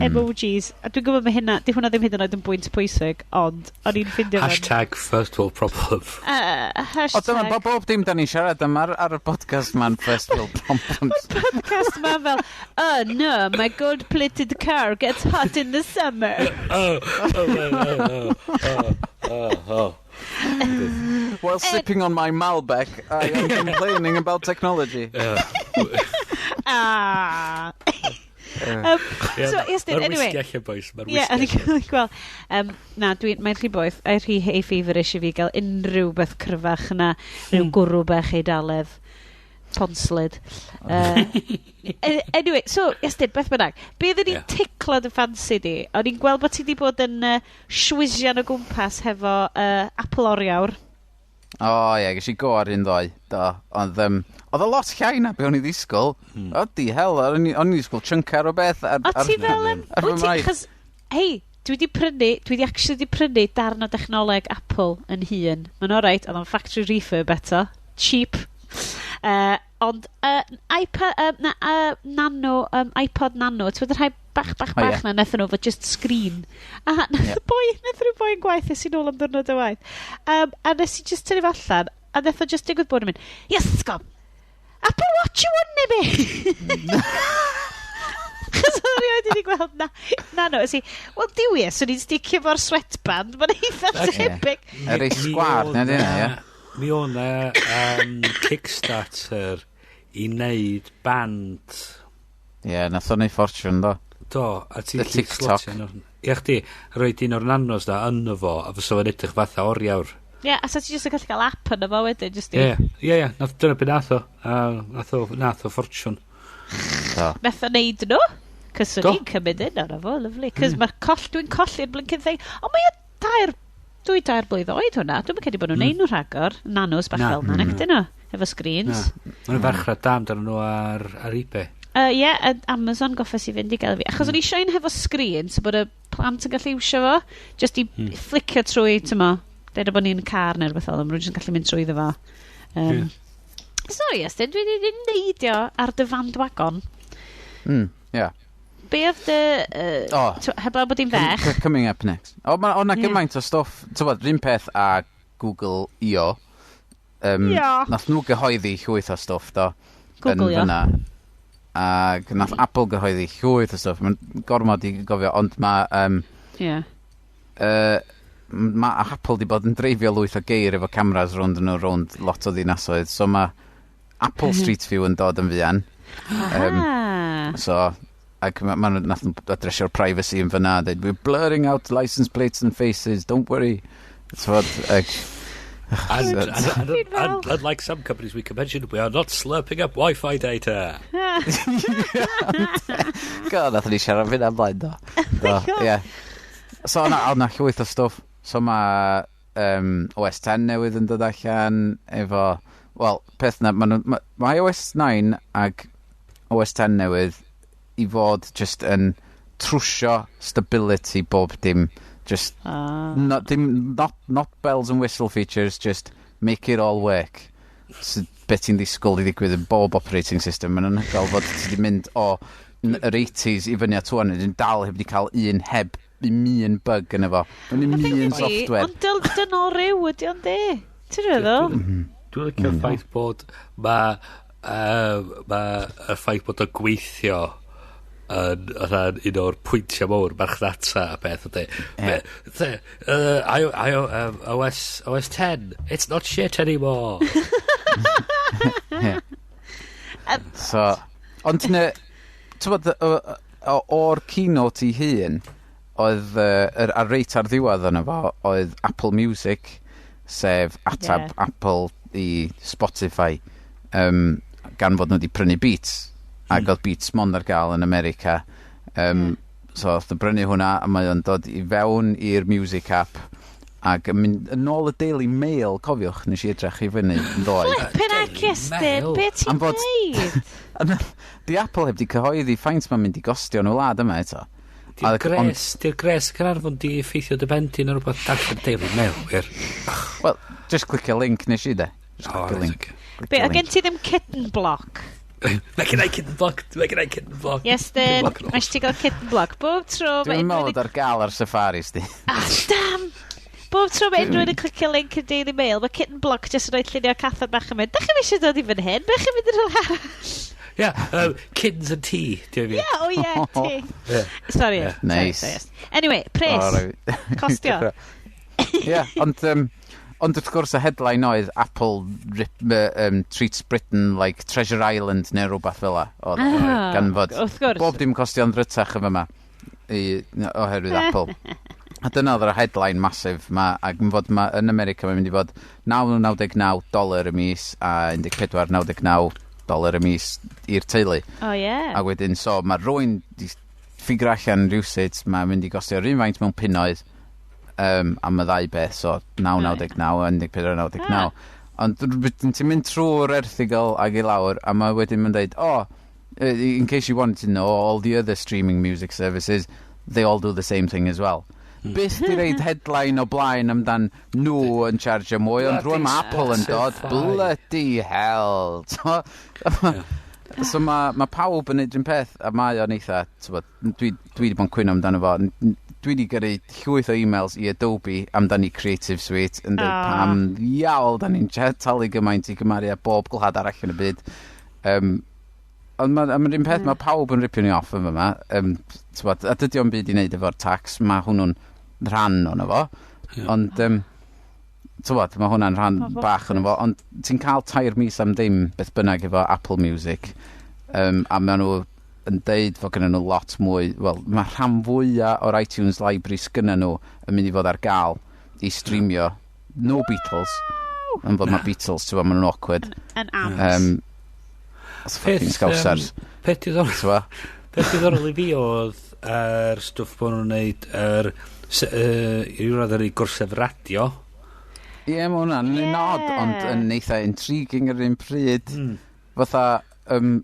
emojis. A dwi'n gwybod mae hynna, di hwnna ddim hyd yn oed yn bwynt pwysig, ond o'n i'n ffindio Hashtag first world problem. O, dyma bob dim da ni'n siarad yma ar y podcast ma'n first world problems. Mae'r podcast ma fel, no, my gold-plated car gets hot in the summer. While sipping on my Malbec, I am complaining about technology. So, yes, anyway. Mae'r whisky allan, boys. Mae'n rhy boeth. A'i rhy hei ffeifurish i fi gael unrhyw beth cryfach na rhyw gwrw bech eidaledd ponslid. Anyway, so, yes, beth bynnag. Be ydyn ni'n ticlod y ffansi di? O'n i'n gweld bod ti di bod yn shwizian o gwmpas hefo Apple oriawr. Ges i go ar un ddoe. Oedd o lot llai na be o'n i ddisgwyl. Di hel, o'n i ddisgwyl chunker o beth. O ti fel hei, dwi di actually prynu darn o dechnoleg Apple yn hun. Mae'n alright, oedd o'n factory refurb eto. Cheap. Ond iPod Nano, ti'n fawr rhai bach na nethon nhw fod just screen. A nethon nhw boi yn gwaith nes i nôl am dwrnod o waith. A nes i just tynnu fallan, a nethon just digwydd bod yn mynd, yes, go! Apple Watch yw hwn i mi! Chos oedd rhywun wedi gweld Nano, ys i, wel diwy, so ni'n sticio fo'r sweatband, mae'n eitha tebyg. Yr ei sgwar, na dyna, ie. Mi o'n Kickstarter i wneud band. Nath o'n ei ffortiwn, do. Do, a ti'n TikTok. Ia chdi, roed un o'r nanos na yno fo, a fysa fo'n edrych fatha oriawr. A sa ti jyst yn gallu cael app yno fo wedyn, jyst i... Ie, dyna beth nath o. Nath o ffortiwn. Beth o neud nhw? Cys o'n i'n cymryd un o'r fo, lyflu. Cys dwi'n colli'r blinking thing. O, mae dwy dair blwydd oed hwnna. Dwi'n mynd bod nhw'n neud nhw rhagor. Nanos bach fel na, nec dyn nhw. Efo screens. Mae'n farchrad dam dan nhw ar eBay. Amazon goffes i fynd i gael fi. Achos o'n i sioen hefo screen, so bod y plant yn gallu iwsio fo, just i flicio trwy, tymo, dweud bod ni'n car neu rhywbeth oedd, rwy'n gallu mynd trwy ddefo. So, yes, dwi wedi neidio ar dy fandwagon. Be oedd dy... heblaw bod i'n fech? Coming up next. O'na gymaint o stwff, rhywun peth a Google I.O. Nath nhw gyhoeddi llwyth o stwff, do. Google I.O. Ac nath Apple gyhoeddi llwyth o stwff. Mae'n gormod i gofio, ond mae Apple di bod yn dreifio lwyth o geir efo cameras rownd nhw rownd lot o ddinasoedd. So mae Apple Street View yn dod yn fuan. So, ac nath nhw adresio'r privacy yn fyna. We're blurring out license plates and faces, don't worry. And unlike some companies we can mention, we are not slurping up Wi-Fi data. God, nath ni siarad fynd am blaen, do. Ie. So, o'na llwyth o stwff. So, mae OS 10 newydd yn dod allan efo... Wel, peth na, mae OS 9 ag OS 10 newydd i fod just yn trwsio stability bob dim. Just not bells and whistle features, just make it all work. So, beth ti'n disgwyl i ddigwydd yn bob operating system. Mae'n anhygoel fod ti wedi mynd o yr 80s i fyny at 1, yn dal heb wedi cael un bug yn efo. Un software. Ond dynol ryw ydi o'n di. Ti'n rydw? Dwi'n licio'r ffaith bod y ffaith bod o gweithio yn un o'r pwyntiau mawr marchnata a beth ydy. OS 10, it's not shit anymore. So, ond o'r keynote i hun, oedd ar reit ar ddiwedd yna fo, oedd Apple Music, sef atab Apple i Spotify, gan fod nhw wedi prynu Beats. Ac oedd Beats mond ar gael yn America. So, oedd y brynu hwnna, a mae o'n dod i fewn i'r Music app, ac yn mynd yn ôl y Daily Mail, cofiwch, nes i edrych i fyny yn ddoe. Flippin' heck, Iestyn, be ti'n neud? Di Apple heb di cyhoeddi ffaint ma'n mynd i gostio nhw wlad yma eto. Di'r gres Caernarfon di effeithio dy bendyn ar rhywbeth darllen Daily Mail, wir. Wel, just clicio link nes i de. Be, o gen ti ddim kitten block? Mae gen i kitten block. Iestyn, mae ti gael kitten block. Bob tro... Dwi'n meddwl ar gael ar Safaris di. Damn! Bob tro mae unrhyw yn clicio link yn Daily Mail, mae kitten block jyst yn rhoi llunio cathod bach yn mynd. Da chi eisiau dod i fan hyn? Da chi mynd yn rhywle arall? Kittens and tea. Tea. Sorry. Nice. Anyway, pres. Costio. Ond wrth gwrs y headline oedd Apple treats Britain like Treasure Island neu rhywbeth fel la. Gan fod bob dim costio'n ddrytach yn fyma oherwydd Apple. A dyna oedd yr headline masif ac yn fod yn America mae'n mynd i fod $9.99 y mis a $14.99 y mis i'r teulu. A wedyn, so mae rwy'n ffigur allan rhywsyd, mae'n mynd i gostio rhywun faint mewn punnoedd am y ddau beth, so $9.99 a $14.99. Ond ti'n mynd trwy'r erthigol ag i lawr, a mae wedyn mynd dweud, in case you wanted to know, all the other streaming music services, they all do the same thing as well. Byth di reid headline o blaen amdan nhw yn charge mwy, ond rwy'n mae Apple yn dod, bloody hell. So mae pawb yn neud yn peth, a mae o'n eitha, dwi wedi bod yn cwyno amdano fo, dwi wedi gyrru llwyth o e-mails i Adobe amdani Creative Suite, yn dweud pam iawl, da ni'n talu gymaint i gymaru a bob gwlad arall yn y byd. Ond mae'n un peth, mae pawb yn ripio ni off yn fyma. A dydy o'n byd i wneud efo'r tax, mae hwnnw'n rhan o'na fo. Ond, mae hwnna'n rhan bach o'na fo. Ond ti'n cael 3 mis am ddim beth bynnag efo Apple Music. A maen nhw yn deud fod gen nhw lot mwy. Wel, mae rhan fwyaf o'r iTunes library sgynna nhw yn mynd i fod ar gael i streamio. No Beatles. Yn fod mae Beatles, maen nhw'n awkward. An amps. Fucking scousers. Peth diddorol i fi oedd yr stwff bod nhw'n neud i rhywbeth ar ei gwrsef radio. Ie, mae hwnna'n un odd, ond yn eitha intriguing ar un pryd. Fatha,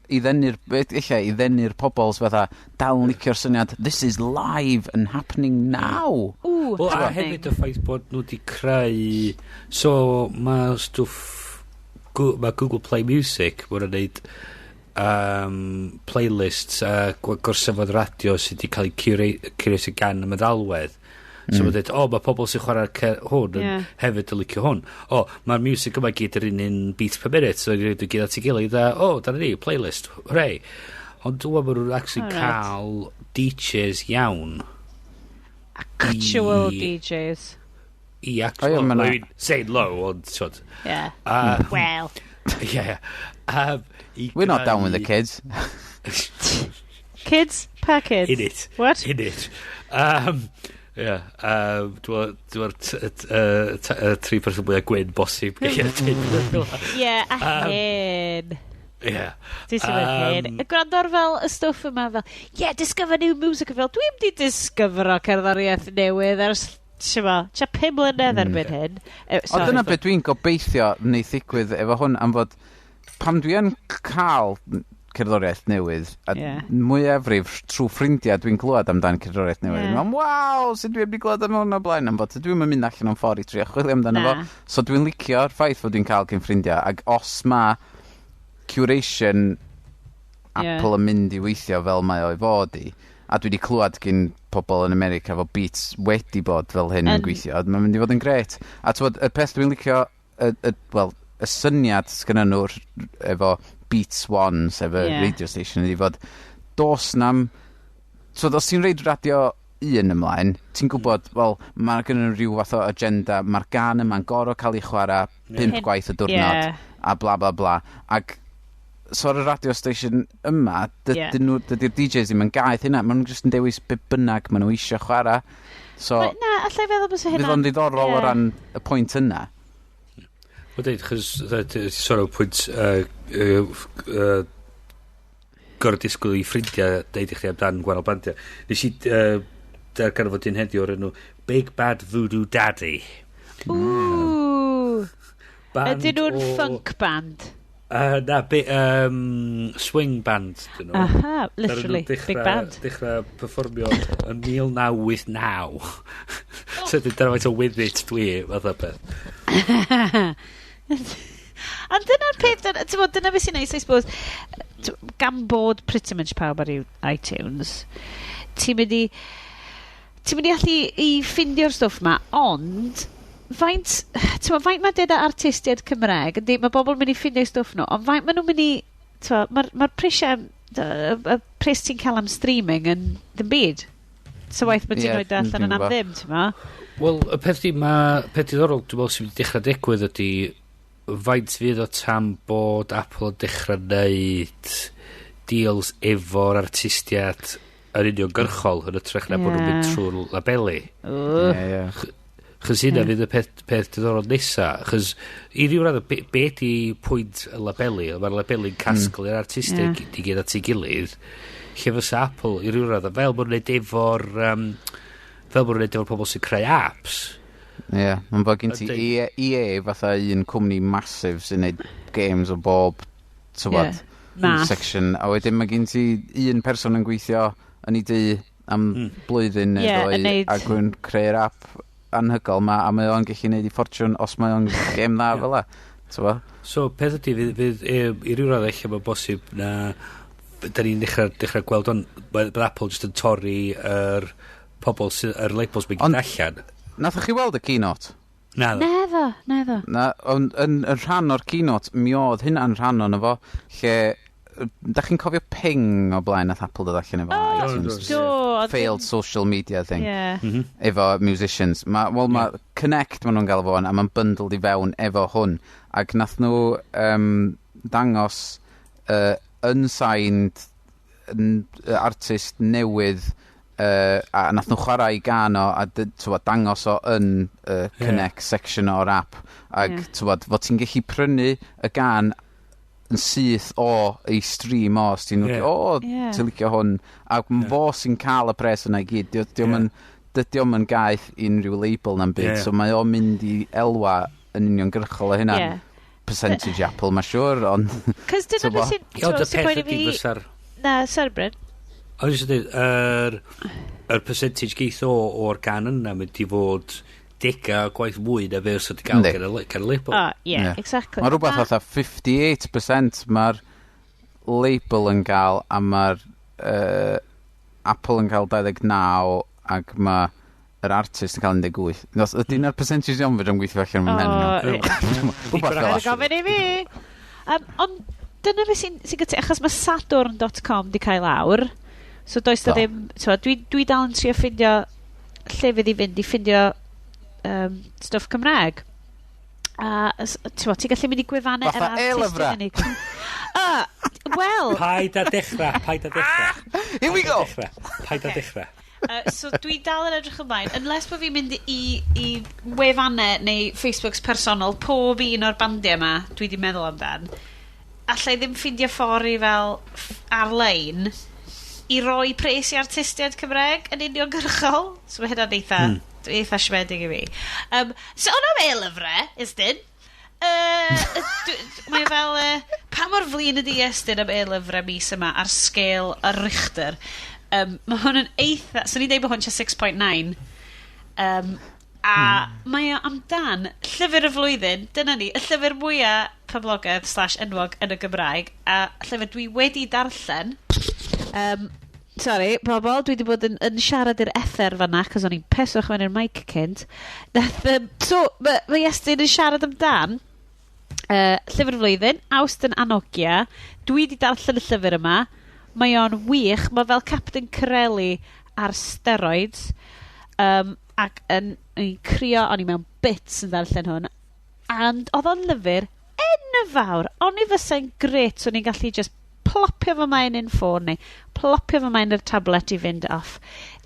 i ddennu'r pobl fatha dal yn licio'r syniad, this is live and happening now. A hefyd y ffaith bod nhw wedi creu, so mae stwff, mae Google Play Music bod yn neud playlists gorsefod radio sydd wedi cael ei curated gan y meddalwedd. So mae'n dweud, mae pobl sy'n chwarae hwn yn hefyd yn licio hwn. Mae'r music yma gyd yr un beats per minute, so dwi'n gyd at ei gilydd, dyna ni, playlist, hooray. Ond dwi'n meddwl nhw'n actually cael DJs iawn. Actual DJs. I actually, say low, ond sort. Yeah. Well. Yeah. We're not down with the kids. Kids per kids. In it. What? In it. Ie. Dwi'n tri person mwy a gwyn bosib. Ie, a hen. Ie. Dwi'n sy'n hen. Y gwrando'r fel y stwff yma fel, discover new music fel, dwi'n di discover o cerddoriaeth newydd ers, tia 5 mlynedd erbyn hyn. O, dyna beth dwi'n gobeithio wneud ddigwydd efo hwn, am fod pam dwi'n cael cerddoriaeth newydd, a mwy efrif trwy ffrindiau dwi'n glywed amdan cerddoriaeth newydd. Mae'n, waw, sut dwi'n glywed am hwn o blaen, am fod dwi'n mynd allan o'n ffordd i trio chwilio amdano fo. So dwi'n licio'r ffaith fod dwi'n cael cyn ffrindiau, ac os ma curation Apple yn mynd i weithio fel mae o'i fod i, a dwi wedi clywed gyn pobl yn America fo Beats wedi bod fel hyn yn gweithio, mae'n mynd i fod yn gret. A y peth dwi'n licio, y syniad sgynna nhw efo Beats One, sef y radio station, ydi fod dos nam... So, os ti'n reid radio 1 ymlaen, ti'n gwybod, mae gynnu rhyw fath o agenda, mae'r gan yma'n gorau cael ei chwarae 5 gwaith y diwrnod, a bla bla bla. Ac so ar y radio station yma, dydy'r DJs ddim yn gaeth hynna, maen nhw'n jyst yn dewis be bynnag maen nhw eisiau chwarae. So, allai feddwl bys hynna. Fydd o'n ddiddorol o ran y pwynt yna. Wel dweud, chys sôn o pwynt gorau disgwyl i ffrindiau deud i chdi amdan gwahanol bandiau. Nes i darganfod un heddiw o'r enw Big Bad Voodoo Daddy. Ydyn nhw'n funk band? Swing band. Aha, literally, big band. Dechrau perfformio yn 1989. So dyna faint o with it dwi, fath o beth. Ond dyna'r peth, dyna beth sy'n neis, I suppose, gan bod pretty much pawb ar iTunes, ti'n mynd i allu i ffindio'r stwff ma, ond faint mae deda artistiaid Cymraeg, mae bobl mynd i ffindio'r stwff nhw, ond faint mae nhw'n mynd i, mae'r prisiau, y pris ti'n cael am streaming yn ddim byd. So waith mae ti'n rhoi allan yn am ddim, ti'n ma? Wel, y peth diddorol, dwi'n meddwl sy'n mynd i dechrau digwydd ydy faint fydd o tam bod Apple yn dechrau neud deals efo'r artistiaid yr uniongyrchol yn ytrach na bod nhw'n mynd trwy'r labeli. Chys hynna fydd y peth diddorol nesa. Chys i ryw radd, be di pwynt y labeli? Mae'r labeli'n casgl i'r artistiaid i gyd at ei gilydd. Lle fysa Apple i ryw radd, fel bod nhw'n neud efo'r pobl sy'n creu apps. Ie, mae'n fod gen ti EA fatha un cwmni massive sy'n neud games o bob section, a wedyn mae gen ti un person yn gweithio yn ei dy am blwyddyn a gwyn creu'r app anhygol ma, a mae o'n gallu neud i ffortiwn os mae o'n game dda fel la. So, peth ydy, fydd i ryw radd eich mae'n bosib na da ni'n dechrau gweld o'n bydd Apple just yn torri yr pobl yr labels mae'n gyd allan. Nathach chi weld y keynote? Never. Yn rhan o'r keynote, mi oedd hynna'n rhan o'n efo, lle, da chi'n cofio ping o blaen nath Apple dod allan efo iTunes? Failed social media thing. Efo musicians. Mae Connect maen nhw'n gael efo hwn, a mae'n bundled i fewn efo hwn. Ac nath nhw dangos unsigned artist newydd a nath nhw chwarae i gan o a dangos o yn Connect section o'r app ac fod ti'n gallu prynu y gan yn syth o ei stream o os ti'n ti'n licio hwn ac fo sy'n cael y pres yna i gyd dydy o'm yn gaeth unrhyw label na'n byd so mae o'n mynd i elwa yn uniongyrchol o hynna percentage Apple mae'n siwr ond cos dyna beth sy'n na, sorry Bryn O, jyst dweud, yr percentage geith o'r gan yna mynd i fod dega gwaith mwy na fe os ydy gael gan y label. Exactly. Mae rhywbeth fatha 58% mae'r label yn gael a mae'r Apple yn cael 29 ac mae'r artist yn cael 18. Ydy'n yr percentage iawn fyd yn gweithio allan yn mhen. Gofyn i fi. Ond dyna fe sy'n gyda, achos mae Saturn.com di cael awr. So does da ddim, dwi dal yn trio ffindio lle fydd i fynd i ffindio stwff Cymraeg. Ti'n gallu mynd i gwefannau yr artist. Wel. Paid a dechrau. Here we go. Paid a dechrau. So dwi dal yn edrych ymlaen. Unless bod fi'n mynd i wefannau neu Facebooks personol pob un o'r bandiau yma dwi di meddwl amdan. Allai ddim ffindio ffordd i fel ar-lein i roi pres i artistiaid Cymraeg yn uniongyrchol. So mae hynna'n eitha siomedig i fi. So o'na fe lyfrau, ysdyn. Mae fel pa mor flin ydi Estyn am e-lyfrau mis yma ar sgêl y Richter. Mae hwn yn eitha, so ni'n deud bod hwn 6.9, a mae o amdan llyfr y flwyddyn. Dyna ni, y llyfr mwyaf poblogaidd / enwog yn y Gymraeg, a llyfr dwi wedi darllen. Sorry, pobol, dwi wedi bod yn siarad i'r ether fanna, cos o'n i'n peswch mewn i'r mic cynt. So, mae Estyn yn siarad amdan llyfr flwyddyn, Awst yn Anogia. Dwi wedi darllen y llyfr yma. Mae o'n wych. Mae fel Captain Corelli ar steroids. Ac yn crio, o'n i mewn bits yn darllen hwn. And oedd o'n lyfr enfawr. O'n i fysa'n gret, so ni'n gallu just plopio fy mae'n un ffôn ni. Plopio fy mae'n yr tablet i fynd off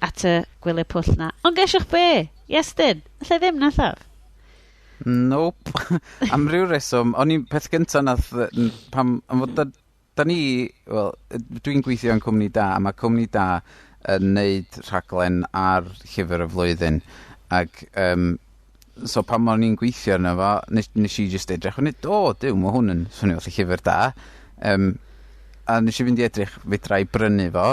at y gwyliau pwll na. Ond gesiwch be? Iestyn? Alla ddim na llaf? Nope. Am ryw reswm, o'n i'n peth gyntaf nath pam, da ni, wel, dwi'n gweithio yn cwmni da, a mae cwmni da yn neud rhaglen ar llyfr y flwyddyn. Ac, so pan o'n i'n gweithio arno fo, nes i just edrych, dyw, mae hwn yn swnio fel llyfr da. A nes i fynd i edrych, fedra i brynu fo.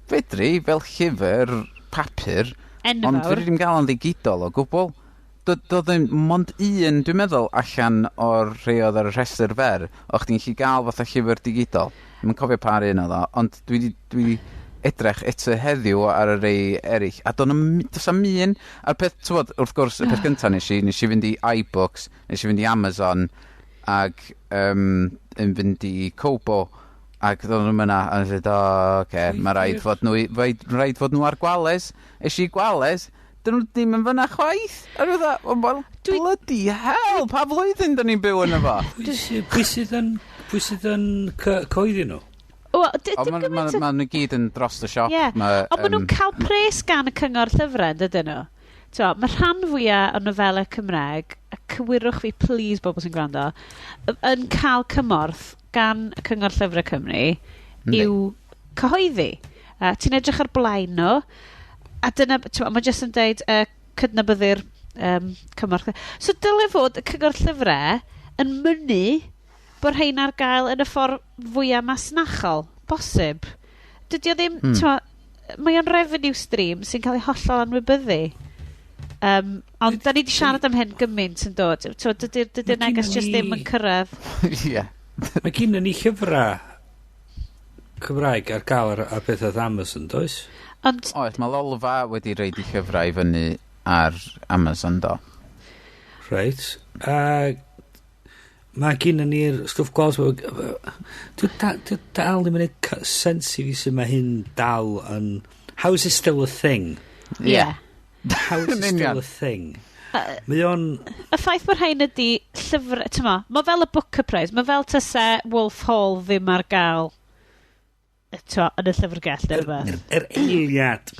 Fedri, fel llyfr papur, enfawr. Ond fedri ddim gael yn digidol o gwbl. Doedd yn mond un, dwi'n meddwl, allan o'r rhai oedd ar y rhestr fer, o'ch ti'n gallu gael fatha llyfr digidol. Mae'n cofio par un oedd o, ond dwi edrych eto heddiw ar y rhai eraill. A does am un, a'r peth, tywod, wrth gwrs, y peth gyntaf nes i fynd i iBooks, nes i fynd i Amazon, ac yn fynd i Kobo, ac doedd nhw'n myna, a nes i dweud, oce, mae rhaid fod nhw ar gwales. Eisi gwales, dyn nhw ddim yn fyna chwaith. A dwi'n dweud, bloody hell, pa flwyddyn dyn ni'n byw yn efo? Pwy sydd yn coeddi nhw? Mae nhw gyd yn dros y siop. Ond maen nhw'n cael pres gan y cyngor llyfrau, dydyn nhw. Mae rhan fwyaf o nofelau Cymraeg, a cywirwch fi, please, bobl sy'n gwrando, yn cael cymorth gan y cyngor llyfrau Cymru i'w cyhoeddi. Ti'n edrych ar blaen nhw, a dyna, mae jyst yn dweud cydnabyddu'r cymorth. So dyle fod y cyngor llyfrau yn mynnu bod rhain ar gael yn y ffordd fwyaf masnachol, bosib. Dydy o ddim, mae o'n revenue stream sy'n cael ei hollol anwybyddu. Ond da ni wedi siarad am hyn gymaint yn dod. Dydy'r neges jyst ddim yn cyrraedd. Mae gynnu ni llyfrau Cymraeg ar gael ar beth oedd Amazon, does? Oes, mae Lolfa wedi reid i llyfrau fyny ar Amazon, do. Reit. Mae gynnu ni'r stwff gwaels. Dwi'n dal ddim yn ei sens i fi sy'n mae hyn dal yn... How is it still a thing? Yeah. How is it still a thing? Mae o'n... Y ffaith bod rhain ydi llyfr... Mae fel y Booker Prize. Mae fel tyse Wolf Hall ddim ar gael yn y llyfrgell neu rhywbeth. Yr eiliad.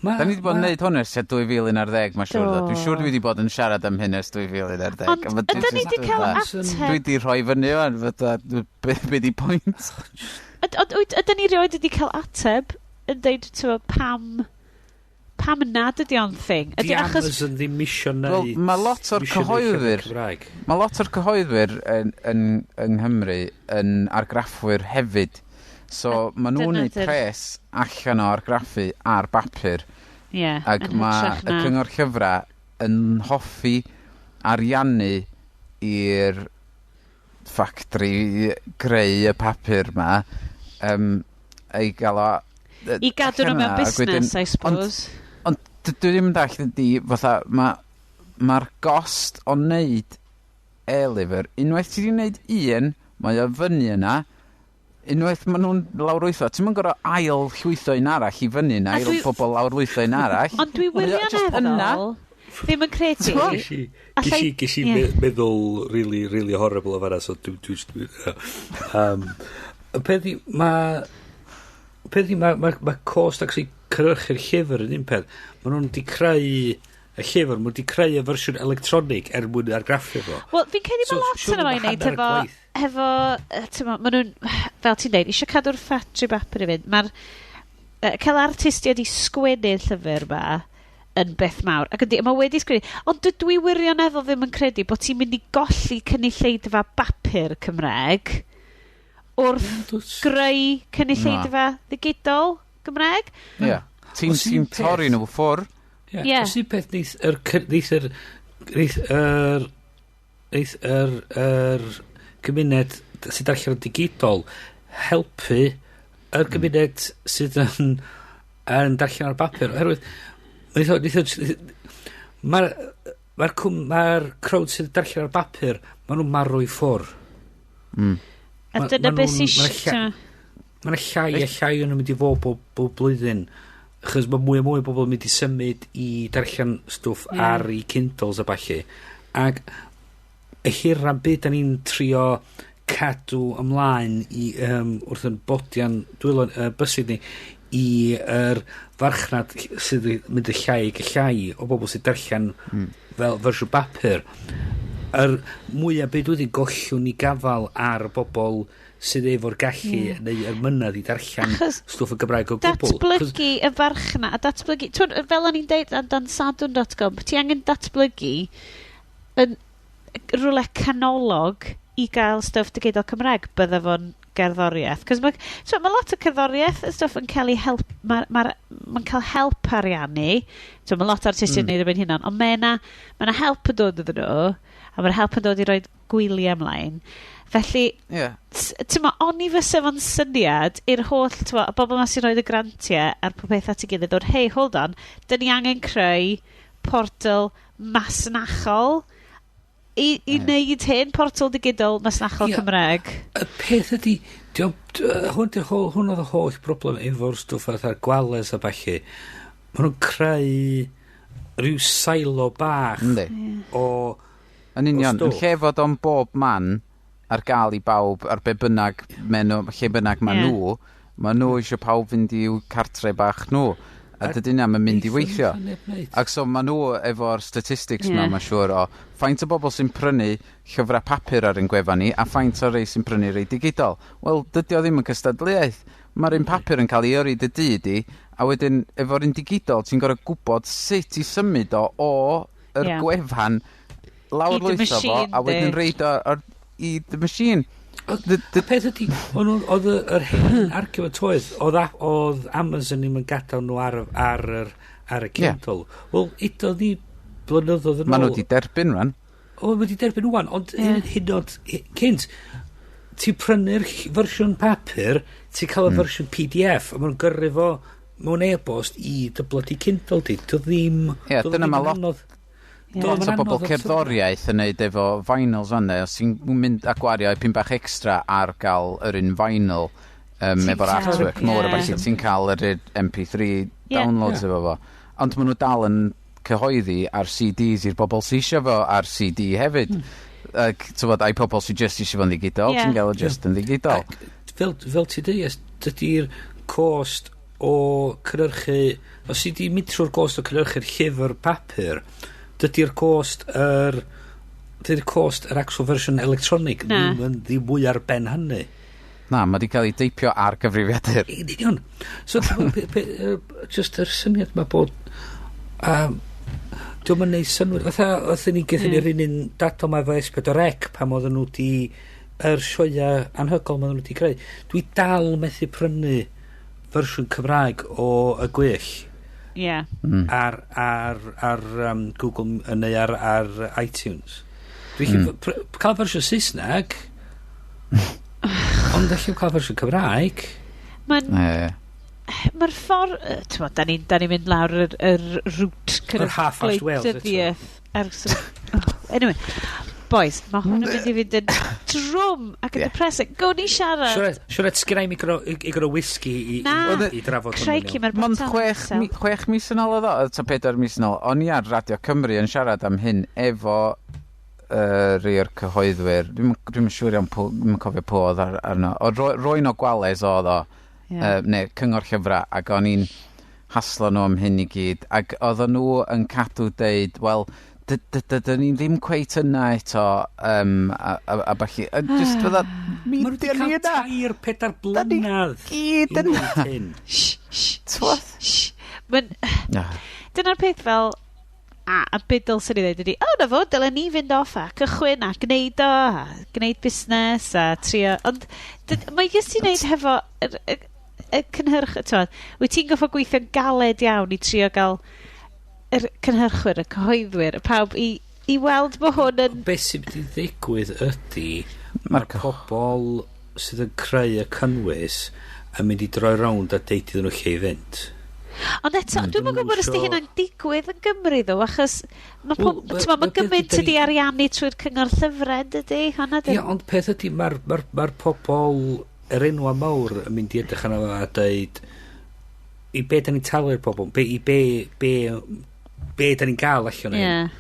Da ni wedi bod yn neud hwn ers 2011, mae'n siŵr. Dwi'n siŵr dwi wedi bod yn siarad am hyn ers 2011. Ond ydyn ni wedi cael ateb... Dwi wedi rhoi fyny o'n, be di pwynt? Ydyn ni rioed wedi cael ateb yn dweud pam nad ydi o'n thing? Di Amazon ddim isio neud... Mae lot o'r cyhoeddwyr yn Nghymru yn argraffwyr hefyd. So, maen nhw'n neud pres allan o argraffu ar bapur. Ac mae y cyngor llyfrau yn hoffi ariannu i'r ffactri greu y papur ma i gael o... I gadw nhw mewn busnes, I suppose. Ond dwi ddim yn dall ydi, fatha, mae'r gost o wneud e-lyfr, unwaith ti wedi wneud un, mae o fyny yna, unwaith maen nhw'n lawrlwytho, ti'n mynd gorau ail llwytho un arall i fyny yna, ail bobl lawrlwytho un arall. Ond dwi wirioneddol ddim yn credu. Ges i meddwl really horrible o fanna, so peth ni, mae cost actually cynhyrchu'r llyfr yn un peth. Mae nhw'n di creu y llyfr, mae nhw'n di creu y fersiwn electronig mwyn argraffu fo. Wel, fi'n credu mae lot yn o'i wneud efo, mae nhw'n, fel ti'n dweud, eisiau cadw'r ffatri bapur i fynd. Mae'r cael artistiaid i sgwennu'r llyfr ma yn beth mawr. Ac ydy, mae wedi sgwennu. Ond dydw i wirioneddol ddim yn credu bod ti'n mynd i golli cynulleidfa bapur Cymraeg wrth greu cynulleidfa digidol Gymraeg. Ie. Ti'n torri nhw ffwr. Ie. Os yw peth yr gymuned sydd allan yn digidol helpu yr gymuned sydd yn darllen ar bapur. Oherwydd, mae'r crowd sydd yn darllen ar bapur, maen nhw'n marw i ffwr. A dyna beth sy'n... Mae'n llai a llai yn mynd i fod bob blwyddyn. Achos mae mwy a mwy o bobl yn mynd i symud i darllen stwff ar ei Kindles a balli. Ac y hira'n byd da ni'n trio cadw ymlaen i, wrth yn bodian dwylo bysyd ni i'r farchnad sydd yn mynd y llai o bobl sydd darllen fel fersiwn bapur. Yr mwyaf byd wedi'n gollwn i gafal ar bobl sydd efo'r gallu neu yr myned i darllen stwff y Gymraeg o gwbl. Datblygu y farchna a datblygu... Fel o'n i'n deud dan sadwn.com, ti angen datblygu yn rhywle canolog i gael stwff digidol Cymraeg, bydda fo'n gerddoriaeth. Cos mae lot o cerddoriaeth, y stwff yn cael ei help... Mae'n cael help ariannu. Mae lot o artistiaid yn neud erbyn hynna, ond mae yna help yn dod iddyn nhw, a mae'r help yn dod i roi gwyliau ymlaen. Felly, oni fysa fo'n syniad i'r holl, y bobl ma sy'n rhoi y grantiau ar pob peth at ei gilydd o'r, hei, hold on, dyn ni angen creu portal masnachol i wneud hyn, portal digidol masnachol Cymraeg. Y peth ydi, hwn oedd y holl broblem efo'r stwff ar gwales a balli. Maen nhw'n creu rhyw silo bach o... Yn union, yn lle fod o'n bob man ar gael i bawb ar be bynnag lle bynnag ma nhw eisiau pawb fynd i'w cartre bach nhw a dydyn nhw'n mynd i weithio ac so ma nhw efo'r statistics mae'n siŵr o faint o bobl sy'n prynu llyfrau papur ar ein gwefan ni a faint o rei sy'n prynu rei digidol. Wel, dydy o ddim yn cystadleuaeth. Mae'r un papur yn cael ei yrru dy dyd i a wedyn efo'r un digidol ti'n gorau gwybod sut i symud o'r gwefan lawr lwytho fo a wedyn reid i the machine. Y peth ydy, oedd yr hen argument oedd Amazon ddim yn gadael nhw ar y Kindle. Wel, idodd ni blynyddoedd yn ôl. Maen nhw wedi derbyn rhan. Maen nhw wedi derbyn rhan, ond hyd oed cynt, ti'n prynu'r fersiwn papur, ti'n cael y fersiwn PDF, a maen nhw'n gyrru fo mewn e-bost i dy bloody Kindle di. Ddim dyna mae lot. Lot o bobl cerddoriaeth yn neud efo vinyls fanne. Os ti'n mynd a gwario ipyn bach extra ar gael yr un vinyl efo'r artwork mor a falle ti'n cael yr MP3 downloads efo fo. Ond maen nhw dal yn cyhoeddi ar CDs i'r bobl sy'n eisiau fo ar CD hefyd. Ai pobl sy'n just eisiau fo'n ddigidol, ti'n gael o just yn ddigidol. Fel ti dweud, dydy'r cost o cynhyrchu... Os i di mynd trwy'r cost o cynhyrchu'r llyfr papur, dydy'r cost yr actual version electronic ddim mwy ar ben hynny. Na, mae di cael ei deipio ar gyfrifiadur. Union. So, just yr syniad mae bod diolch yn neud synwyr. Fatha, oedd ni gyda ni'r un dadl mae fo S4C pam oedden nhw di yr sioia anhygol mae nhw di greu. Dwi dal methu prynu fersiwn Cymraeg o y gwyll. Ar Google neu ar iTunes. Dwi'n cael fersiwn Saesneg ond allai cael fersiwn Cymraeg. Mae'r ffordd da ni'n mynd lawr yr route gwleidyddiaeth anyway, boys, mae hwn yn mynd i fynd yn drwm ac yn depressing. Go ni siarad. Siarad sgynna i gyda whisky i drafod hwn. Mond 6 mis yn ôl o ddo, ta 4 mis yn ôl, o'n i ar Radio Cymru yn siarad am hyn efo rhai'r cyhoeddwyr. Dwi'n siŵr iawn, dwi'n cofio po oedd arno. O roen o gwales oedd o, neu cyngor llyfrau, ac o'n i'n haslo nhw am hyn I gyd, ac oedden nhw yn cadw deud, wel, dydyn ni ddim cweit yna eto, a falle, just fydda, mi dyn ni yna. Mae'n 3-4 blynedd. Gyd yna. Dyna'r peth fel, a beth dylsyn ni dweud ydy, na fo, dylen ni fynd off a cychwyn a gwneud o, a gwneud busnes a trio, ond mae jyst i'n neud hefo y cynhyrch, wyt ti'n goffo gweithio'n galed iawn I trio gael yr cynhyrchwyr, y cyhoeddwyr, y pawb I weld bod hwn yn... Beth sy'n mynd I ddigwydd ydy, mae'r pobl sydd yn creu y cynnwys yn mynd I droi rownd a deud iddyn nhw lle I fynd. Ond eto, dwi'n yn gwybod os di hynna'n digwydd yn Gymru ddo, achos mae gymaint ydi ariannu trwy'r cyngor llyfred ydy, hwnna Ie, ond peth ydy, mae'r pobl, yr enwa mawr yn mynd I edrych yna a dweud, I be da ni'n talu'r pobl, be da ni'n gael allan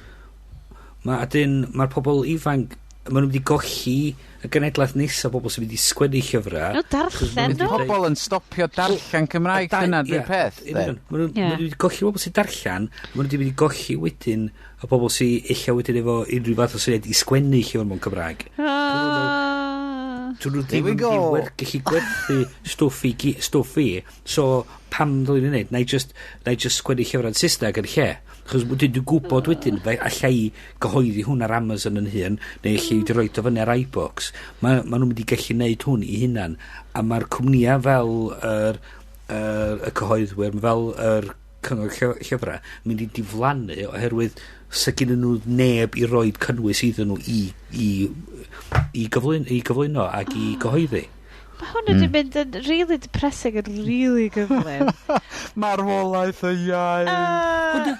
Mae'r pobl ifanc, maen nhw'n mynd I golli y genedlaeth nesaf bobl sy'n mynd I sgwennu llyfrau. Darllen nhw. Pobl yn stopio darllen Cymraeg, dyna dwi'n peth. Maen nhw'n mynd I golli bobl sy'n darllen, maen nhw'n mynd I golli wedyn y bobl sy'n eich wedyn efo unrhyw fath o syniad I sgwennu llyfr mewn Cymraeg. Dwi'n nhw ddim yn gallu gwerthu stwffi, so pam ddylwn i'n neud, na I just sgwennu llyfr yn Saesneg yn lle. Chos dwi'n gwybod wedyn, allai gyhoeddi hwn ar Amazon yn hyn, neu allai wedi rhoi o fyny ar iBooks. Mae nhw'n mynd I gallu neud hwn I hynna'n, a mae'r cwmnia fel y cyhoeddwyr, fel yr cyngor llyfrau, mynd I diflannu oherwydd sa gyn nhw neb I roed cynnwys iddyn nhw I gyflwyno ac I gyhoeddi. Mae hwn wedi mynd yn really depressing yn really gyflym. Marwolaeth y iau. Da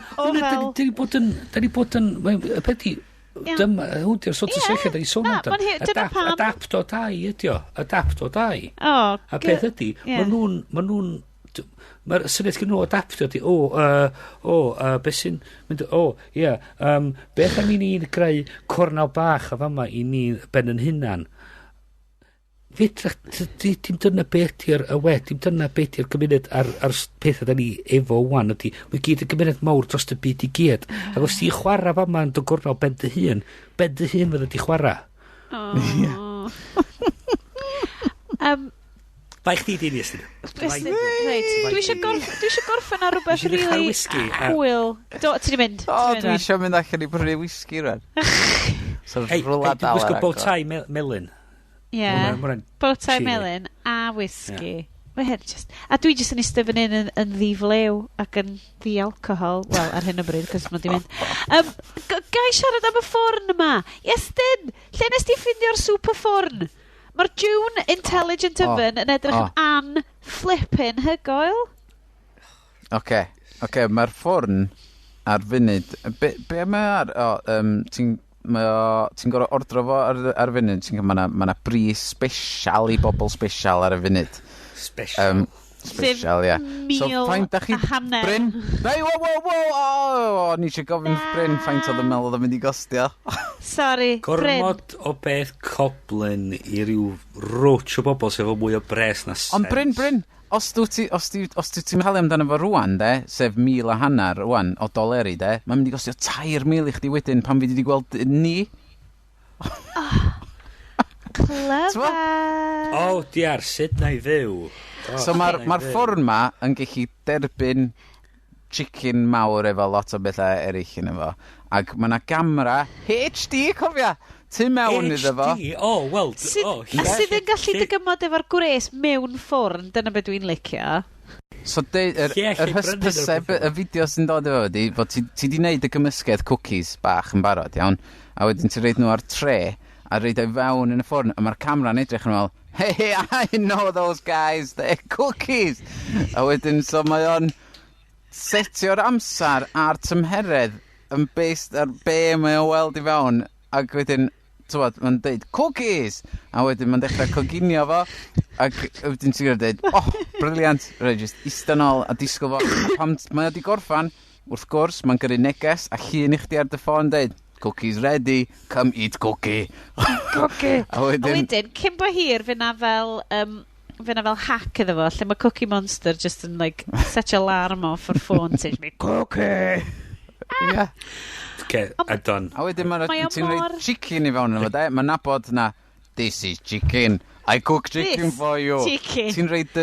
ni bod yn... Y peth I... Hwn di'r sort o sefyllfa da ni sôn amdan. Adapt o dau ydi o. Adapt o dau. A peth ydi, ma nhw'n... Mae'r syniad gen nhw adaptio ydi, beth sy'n mynd, beth am I ni'n greu cornel bach a fama I ni ben yn hynna'n. Dim dyna beth i'r y wed, dim dyna beth i'r gymuned ar pethau da ni efo wan ydy. Mae gyd y gymuned mawr dros y byd I gyd. Ac os ti chwarae fa ma'n dy gornel ben dy hun fydda ti chwarae. Bai chdi di nes ydyn. Dwi eisiau gorffen ar rhywbeth really hwyl. Ti'n mynd? Dwi eisiau mynd allan I brynu whisky rhan. Hei, dwi'n gwisgo bow tie melyn. Bowtie melyn a whisky. A dwi jyst yn eistedd fan hyn yn ddiflew ac yn ddi-alcohol. Wel, ar hyn o bryd, cos mae'n di mynd. Gai siarad am y ffwrn yma? Iestyn, lle nes ti ffindio'r super ffwrn? Mae'r June Intelligent Oven yn edrych yn flippin' hygoel. Oce, mae'r ffwrn ar funud. Be mae ti'n gorau ordro fo ar y funud, mae yna bris special I bobl special ar y funud. Special, ie. Mil a hanner. Bryn? Nei, ni eisiau gofyn Bryn faint oedd y mel oedd yn mynd I gostio. Sorry, Bryn. Gormod o beth coblin I ryw rwtch o bobl sef o mwy o bres na sens. Ond Bryn, os ti'n meddwl amdano fo rwan, sef 1,000 a hanner rwan o doleri, mae'n mynd I gostio 3,000 I chdi wedyn pan fi wedi gweld ni. Clever. Diar, sut na I fyw? So mae'r ffwrn ma yn gallu derbyn chicken mawr efo lot o bethau eraill yn efo. Ac mae yna gamera HD, cofia, tu mewn iddo fo. HD? A sydd yn gallu dygymod efo'r gwres mewn ffwrn, dyna beth dwi'n licio. So yr hysbyseb, y fideo sy'n dod efo ydi, fod ti di wneud y gymysgedd cookies bach yn barod, iawn, a wedyn ti reid nhw ar tre, a reid o'i fewn yn y ffwrn, a mae'r camera'n edrych yn ôl, hey, I know those guys, they're cookies. A wedyn, so mae o'n setio'r amser a'r tymheredd yn based ar be mae o weld I fewn, ac wedyn, mae'n deud, cookies! A wedyn mae'n dechrau coginio fo, ac wedyn ti'n gwneud deud, briliant, rhaid just eistedd nôl a disgwyl fo. Pam mae o di gorffan, wrth gwrs, mae'n gyrru neges, a llun I chdi ar dy ffôn deud, cookies ready, come eat cookie. Cookie. A wedyn, cyn bo hir, fyna fel fel hack iddo fo, lle mae Cookie Monster just yn, like, set alarm off ar ffôn, ti'n mynd, Cookie! Ie. Okay, I'm done. A wedyn ti'n rhaid chicken i fewn yma, de? Mae'n nabod na, this is chicken. I cook chicken for you. Ti'n rhaid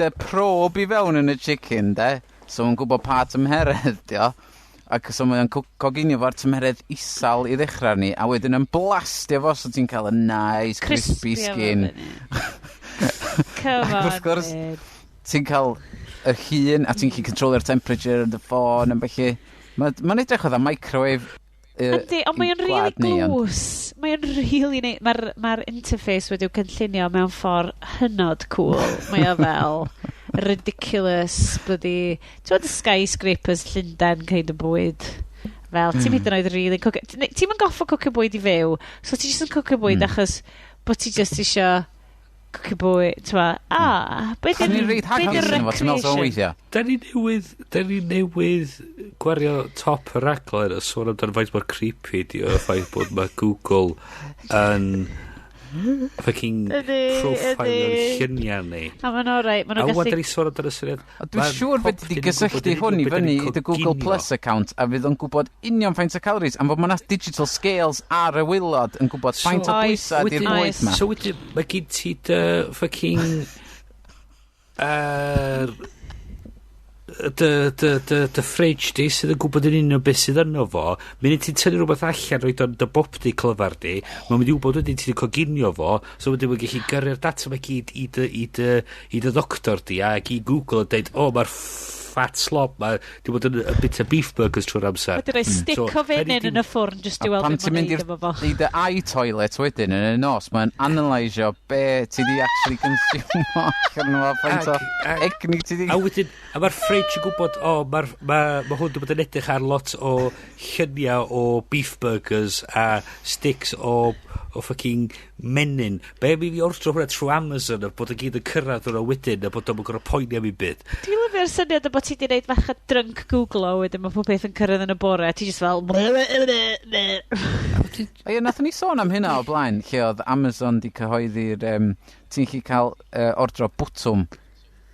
y probe i fewn yn y chicken, de? So mae'n gwybod pa tymheredd, dio. Ac so mae'n coginio fo'r tymheredd isal i ddechrau ni, a wedyn yn blastio fo, so ti'n cael y nice, crispy skin. Come on, gwrs, ti'n cael y hun, a ti'n gallu controlio'r temperature y ffôn, yn felly. Mae'n edrych oedd a microwave Yndi, ond mae'n really gwrs. Mae'n really neud. Mae'r interface wedi'w cynllunio mewn ffordd hynod cool. Mae o fel ridiculous, bloody... Ti'n bod y skyscrapers Llundain kind of bwyd? Fel, ti'n mynd yn oed really cook... Ti'n mynd goffo cwcio bwyd i fyw, so ti jyst yn cwcio bwyd achos bod ti jyst isio cwcio bwyd, ti'n ma, beth yw'r recreation? Da ni newydd gwario top y raglen a sôn amdano faint mor creepy di o ffaith bod mae Google yn fucking profilio'r lluniau ni. A ma'n alright, ma'n gallu... A wadda ni sôn amdano syniad... Dwi'n siŵr fod wedi gysylltu hwn i fyny i dy Google Plus account a fydd o'n gwybod union faint o calories am fod ma'na digital scales ar y wylod yn gwybod faint o bwysau di'r bwyd ma. So wedyn, mae gyd ti dy fucking... dy fridge di sydd yn gwybod yn union beth sydd yno fo, mynd ti'n tynnu rhywbeth allan roed o'n dy bopdi clyfar di, mae'n mynd i wybod wedyn ti'n coginio fo, so wedyn mae'n gallu gyrru'r data mae gyd i dy doctor di, ac i Google yn dweud, mae'r fat slob ma, di bod yn a bit of beef burgers trwy'r amser. Wedi rhoi stick o fenyn yn y ffwrn just i weld beth mae'n neud efo fo. I dy i-toilet wedyn yn y nos, mae'n analysio be ti di actually consume allan o faint o egni ti di... A wedyn, a mae'r fridge yn gwybod, mae hwn wedi bod yn edrych ar lot o lluniau o beef burgers a sticks o fucking menyn. Be mi fi ordro hwnna trwy Amazon a bod yn gyd yn cyrraedd hwnna wedyn a bod o'n gorau poeni am i byd. Dwi'n lyfio'r syniad o bod ti wedi gwneud fach a drunk Google o wedyn mae pob beth yn cyrraedd yn y bore a ti just fel... Ie, nathon ni sôn am hynna o blaen lle oedd Amazon di cyhoeddi'r... ti'n gallu cael ordro bwtwm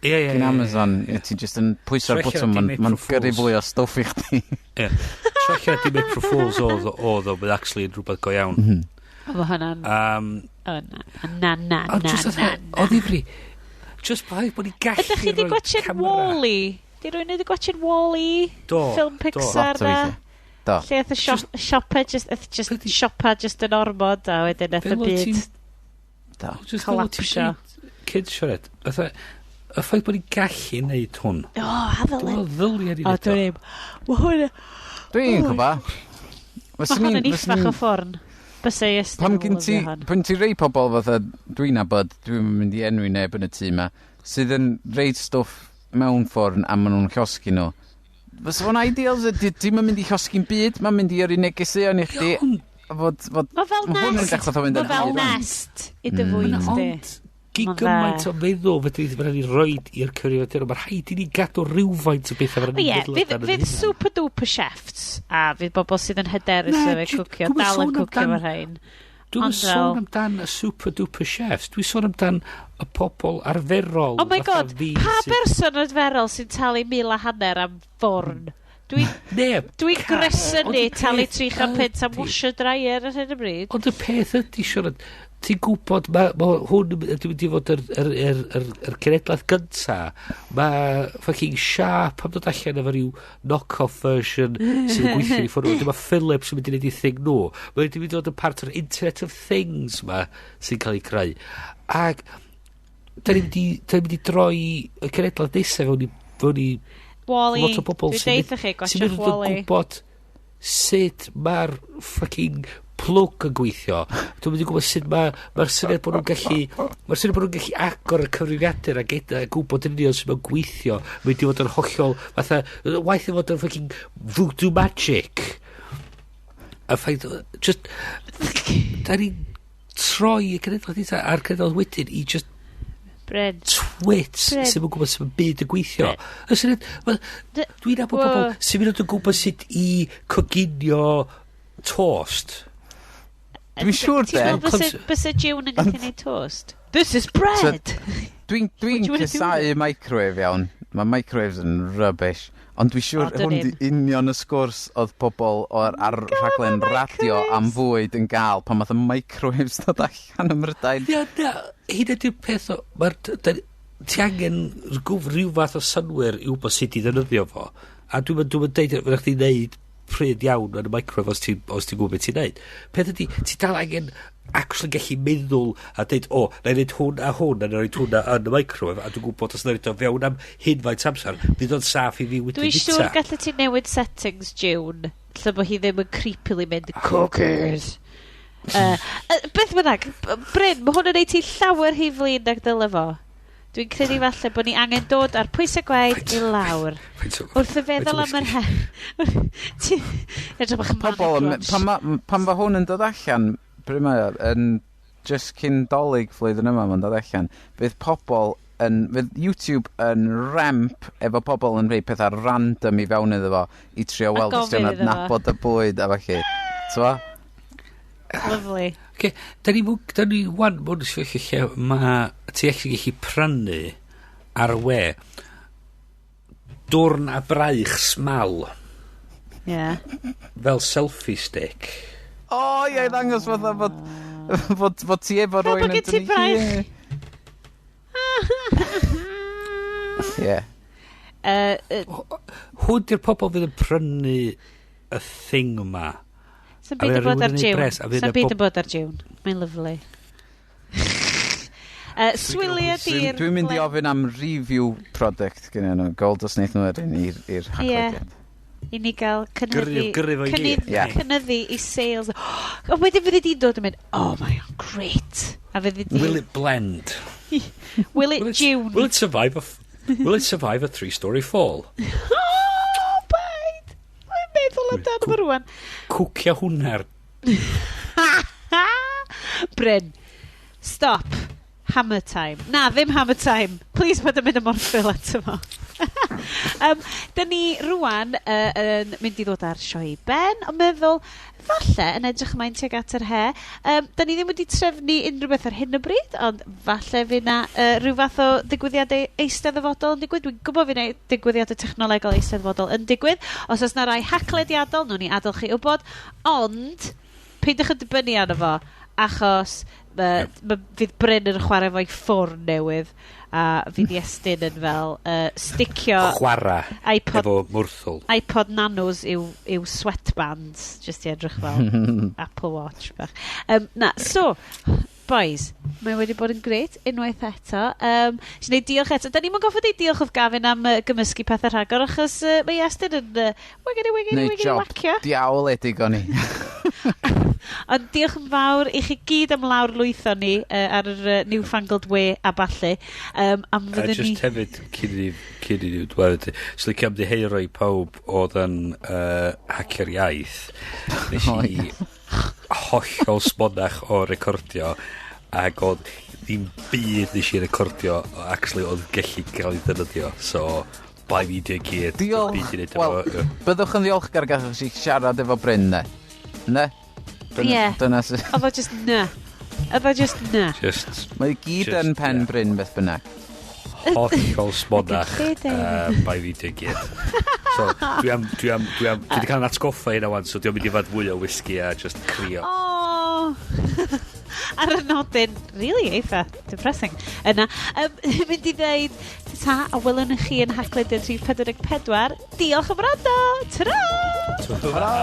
gyn Amazon, ti'n just yn pwyso'r bwtwm, mae'n gyrru fwy o stwff i chdi. Ie. Trechia di make proposals oedd o, but actually yn rhywbeth go iawn. Oedd hwnna'n... Na. O ddifri, just bai bod ni'n gallu ydych chi di gwachod Wall-E? Di rwy'n wedi gwachod Wall-E? Ffilm Pixar da? Do. Lle oedd y siopa just yn ormod a wedyn oedd y byd collapsio. Kids siarad. Y ffaith bod ni'n gallu neud hwn. A ddyled. Ddyliad i neud o. Dwi'n gwybod. Mae hwn yn iffach o ffwrn. Bysau ystod. Pan ti rei pobl fatha dwi'n abod, dwi'n mynd i enwi neb yn y tŷ ma, sydd yn reid stwff mewn ffwrn a maen nhw'n llosgu nhw. Fes fo'n ideal, di'n mynd i llosgu'n byd, mae'n mynd i yrru negeseuon i chdi. Mae fel nest i dy fwyd di. Gymaint o feddwl fydden ni roed i'r cyfrifiadur, mae'r rhaid i ni gadw rhywfaint o bethau fydd super duper chefs a fydd bobl sydd yn hyderus efo cwcio dal yn cwcio fo'r rhain. Dwi'n sôn amdan y super duper chefs, dwi'n sôn amdan y pobl arferol. Oh my god, pa berson arferol sy'n talu 1,500 am ffwrn? Dwi'n gresynu talu 3,500 am washer dryer ar hyn y bryd. Ond y peth ydy, Siarad, ti'n gwybod, hwn wedi mynd i fod yr cenedlaeth gynta. Mae fucking Sharp am dod allan efo rhyw knock-off version sydd yn gweithio i ffwrdd. Mae Philips yn mynd i wneud i thing nhw. Mae wedi mynd i fod yn part o'r Internet of Things ma sy'n cael ei creu. Ac da ni mynd i droi y cenedlaeth nesaf fewn i Wall-E. Lot o bobl sy'n mynd yn gwybod sut mae'r fucking plwg yn gweithio. Dwi'n mynd i gwybod sut mae'r syniad bod nhw'n gallu agor y cyfrifiadur a gwybod yn union sy'n mae'n gweithio. Mynd i fod yn hollol, fatha, waith i fod yn fucking voodoo magic. A ffaith, just, da ni'n troi y cenedlaeth a'r cenedlaeth wedyn i just twits sy'n mynd gwybod sy'n mynd byd yn gweithio. Dwi'n abod pobl sy'n mynd yn gwybod sut i coginio toast. Dwi'n siŵr de. Ti'n meddwl bys y jiwn yn gallu neud toast? This is bread! Dwi'n cysau microwave iawn. Mae microwaves yn rubbish. Ond dwi'n siŵr hwn di union y sgwrs oedd pobl ar rhaglen radio am fwyd yn gael pan math y microwaves dod allan ym Mrydain. Hyn ydy'r peth o... Ti angen rhyw fath o synwyr i wybod sut i ddefnyddio fo. A dwi'n deud, fyddwch chi'n neud pryd iawn yn y microwave os ti'n gwybod beth ti'n neud. Peth ydy, ti dal angen actually gallu meddwl a deud, na i neud hwn a hwn a na i neud hwnna yn y microwave a dwi'n gwybod os na i neud o fewn am hyn faint amser, bydd o'n saff i fi wedyn Dwi'n siŵr gallu ti newid settings, June, lle bod hi ddim yn creepily mynd cookies. Beth bynnag, Bryn, mae hwn yn neud ti llawer hi flin ag dyle fo. Dwi'n credu falle bod ni angen dod ar pwysau gwaed i lawr. Wrth y feddwl am yr Pan mae hwn yn dod allan, pryd mae yn just cyn dolyg flwyddyn yma mae'n dod allan, fydd YouTube yn ramp efo pobl yn rhoi pethau random i fewn iddo fo i trio weld os yna'n adnabod y bwyd a falle. Twa? Lovely. Okay, da ni wan mwyn ysgrifennu lle mae ti eich gallu prynu ar we dwrn a braich smal. Fel selfie stick. Ie, ddangos fatha fod ti efo rwy'n yn dynnu hi. Ie. Hwn di'r pobl fydd yn prynu y thing yma. Sa'n byd yn bod ar June. Sa'n byd yn bod ar June. Mae'n lyflu. Swilio di'r... Dwi'n mynd i ofyn am review product gyda nhw. Gold os wneud nhw wedyn i'r Haclediad. I ni gael cynhyrfu i sales. O, wedyn fydd i dod yn mynd, my God, great. Will it blend? Will it June? Will it survive a 3-story fall? Meddwl amdano fo rwan. Cwcio hwnna'r... Bryn, stop. Hammer time. Na, ddim hammer time. Please, bod yn mynd y morffil eto fo. Da ni rwan yn mynd i ddod ar sioe ben, ond meddwl, falle yn edrych ymlaen tuag at yr he. Da ni ddim wedi trefnu unrhyw beth ar hyn o bryd, ond falle fydd na rhyw fath o digwyddiadau eisteddfodol yn digwydd. Dwi'n gwybod fydd na digwyddiadau technolegol eisteddfodol yn digwydd. Os oes na rai haclediadol, nhw'n ni adael chi wybod. Ond, peidiwch yn dibynnu arno fo, achos fydd Bryn yn chwarae fo'i ffwrn newydd. A fydd Iestyn yn fel sticio chwara efo mwrthwl iPod nanos yw sweatbands just i edrych fel Apple Watch bach. So boys, mae wedi bod yn grêt unwaith eto. Si'n ei diolch eto. Da ni'n mynd goffod ei diolch oedd Gafin am gymysgu pethau rhagor achos mae Iestyn yn wiggy wacio. Diawledig o'n i. Ond diolch yn fawr i chi gyd am lawr lwytho ni ar yr newfangled we a ballu. Just hefyd cyn i ni dweud, sy'n licio ymddiheuro i pawb oedd yn hacio'r iaith. Nes i hollol sbonach o recordio ac oedd ddim byd nes i recordio actually oedd gallu cael ei ddefnyddio. So, bai fi di gyd. Diolch. Wel, byddwch yn ddiolchgar gallwch chi siarad efo Bryn, ne? Ne? Dyna sy'n... Oedd o just na. Mae gyd yn pen Bryn beth bynnag. Hollol sbonach bai fi di gyd. So, dwi wedi cael yn atgoffa hynna wan, so dwi'n mynd i fad fwy o whisky a just crio. Ar y nodyn, really eitha depressing. Yna, mynd i ddeud, ta, a welwn i chi yn Haclediad 344. Diolch am rando! Ta-ra! Ta-ra!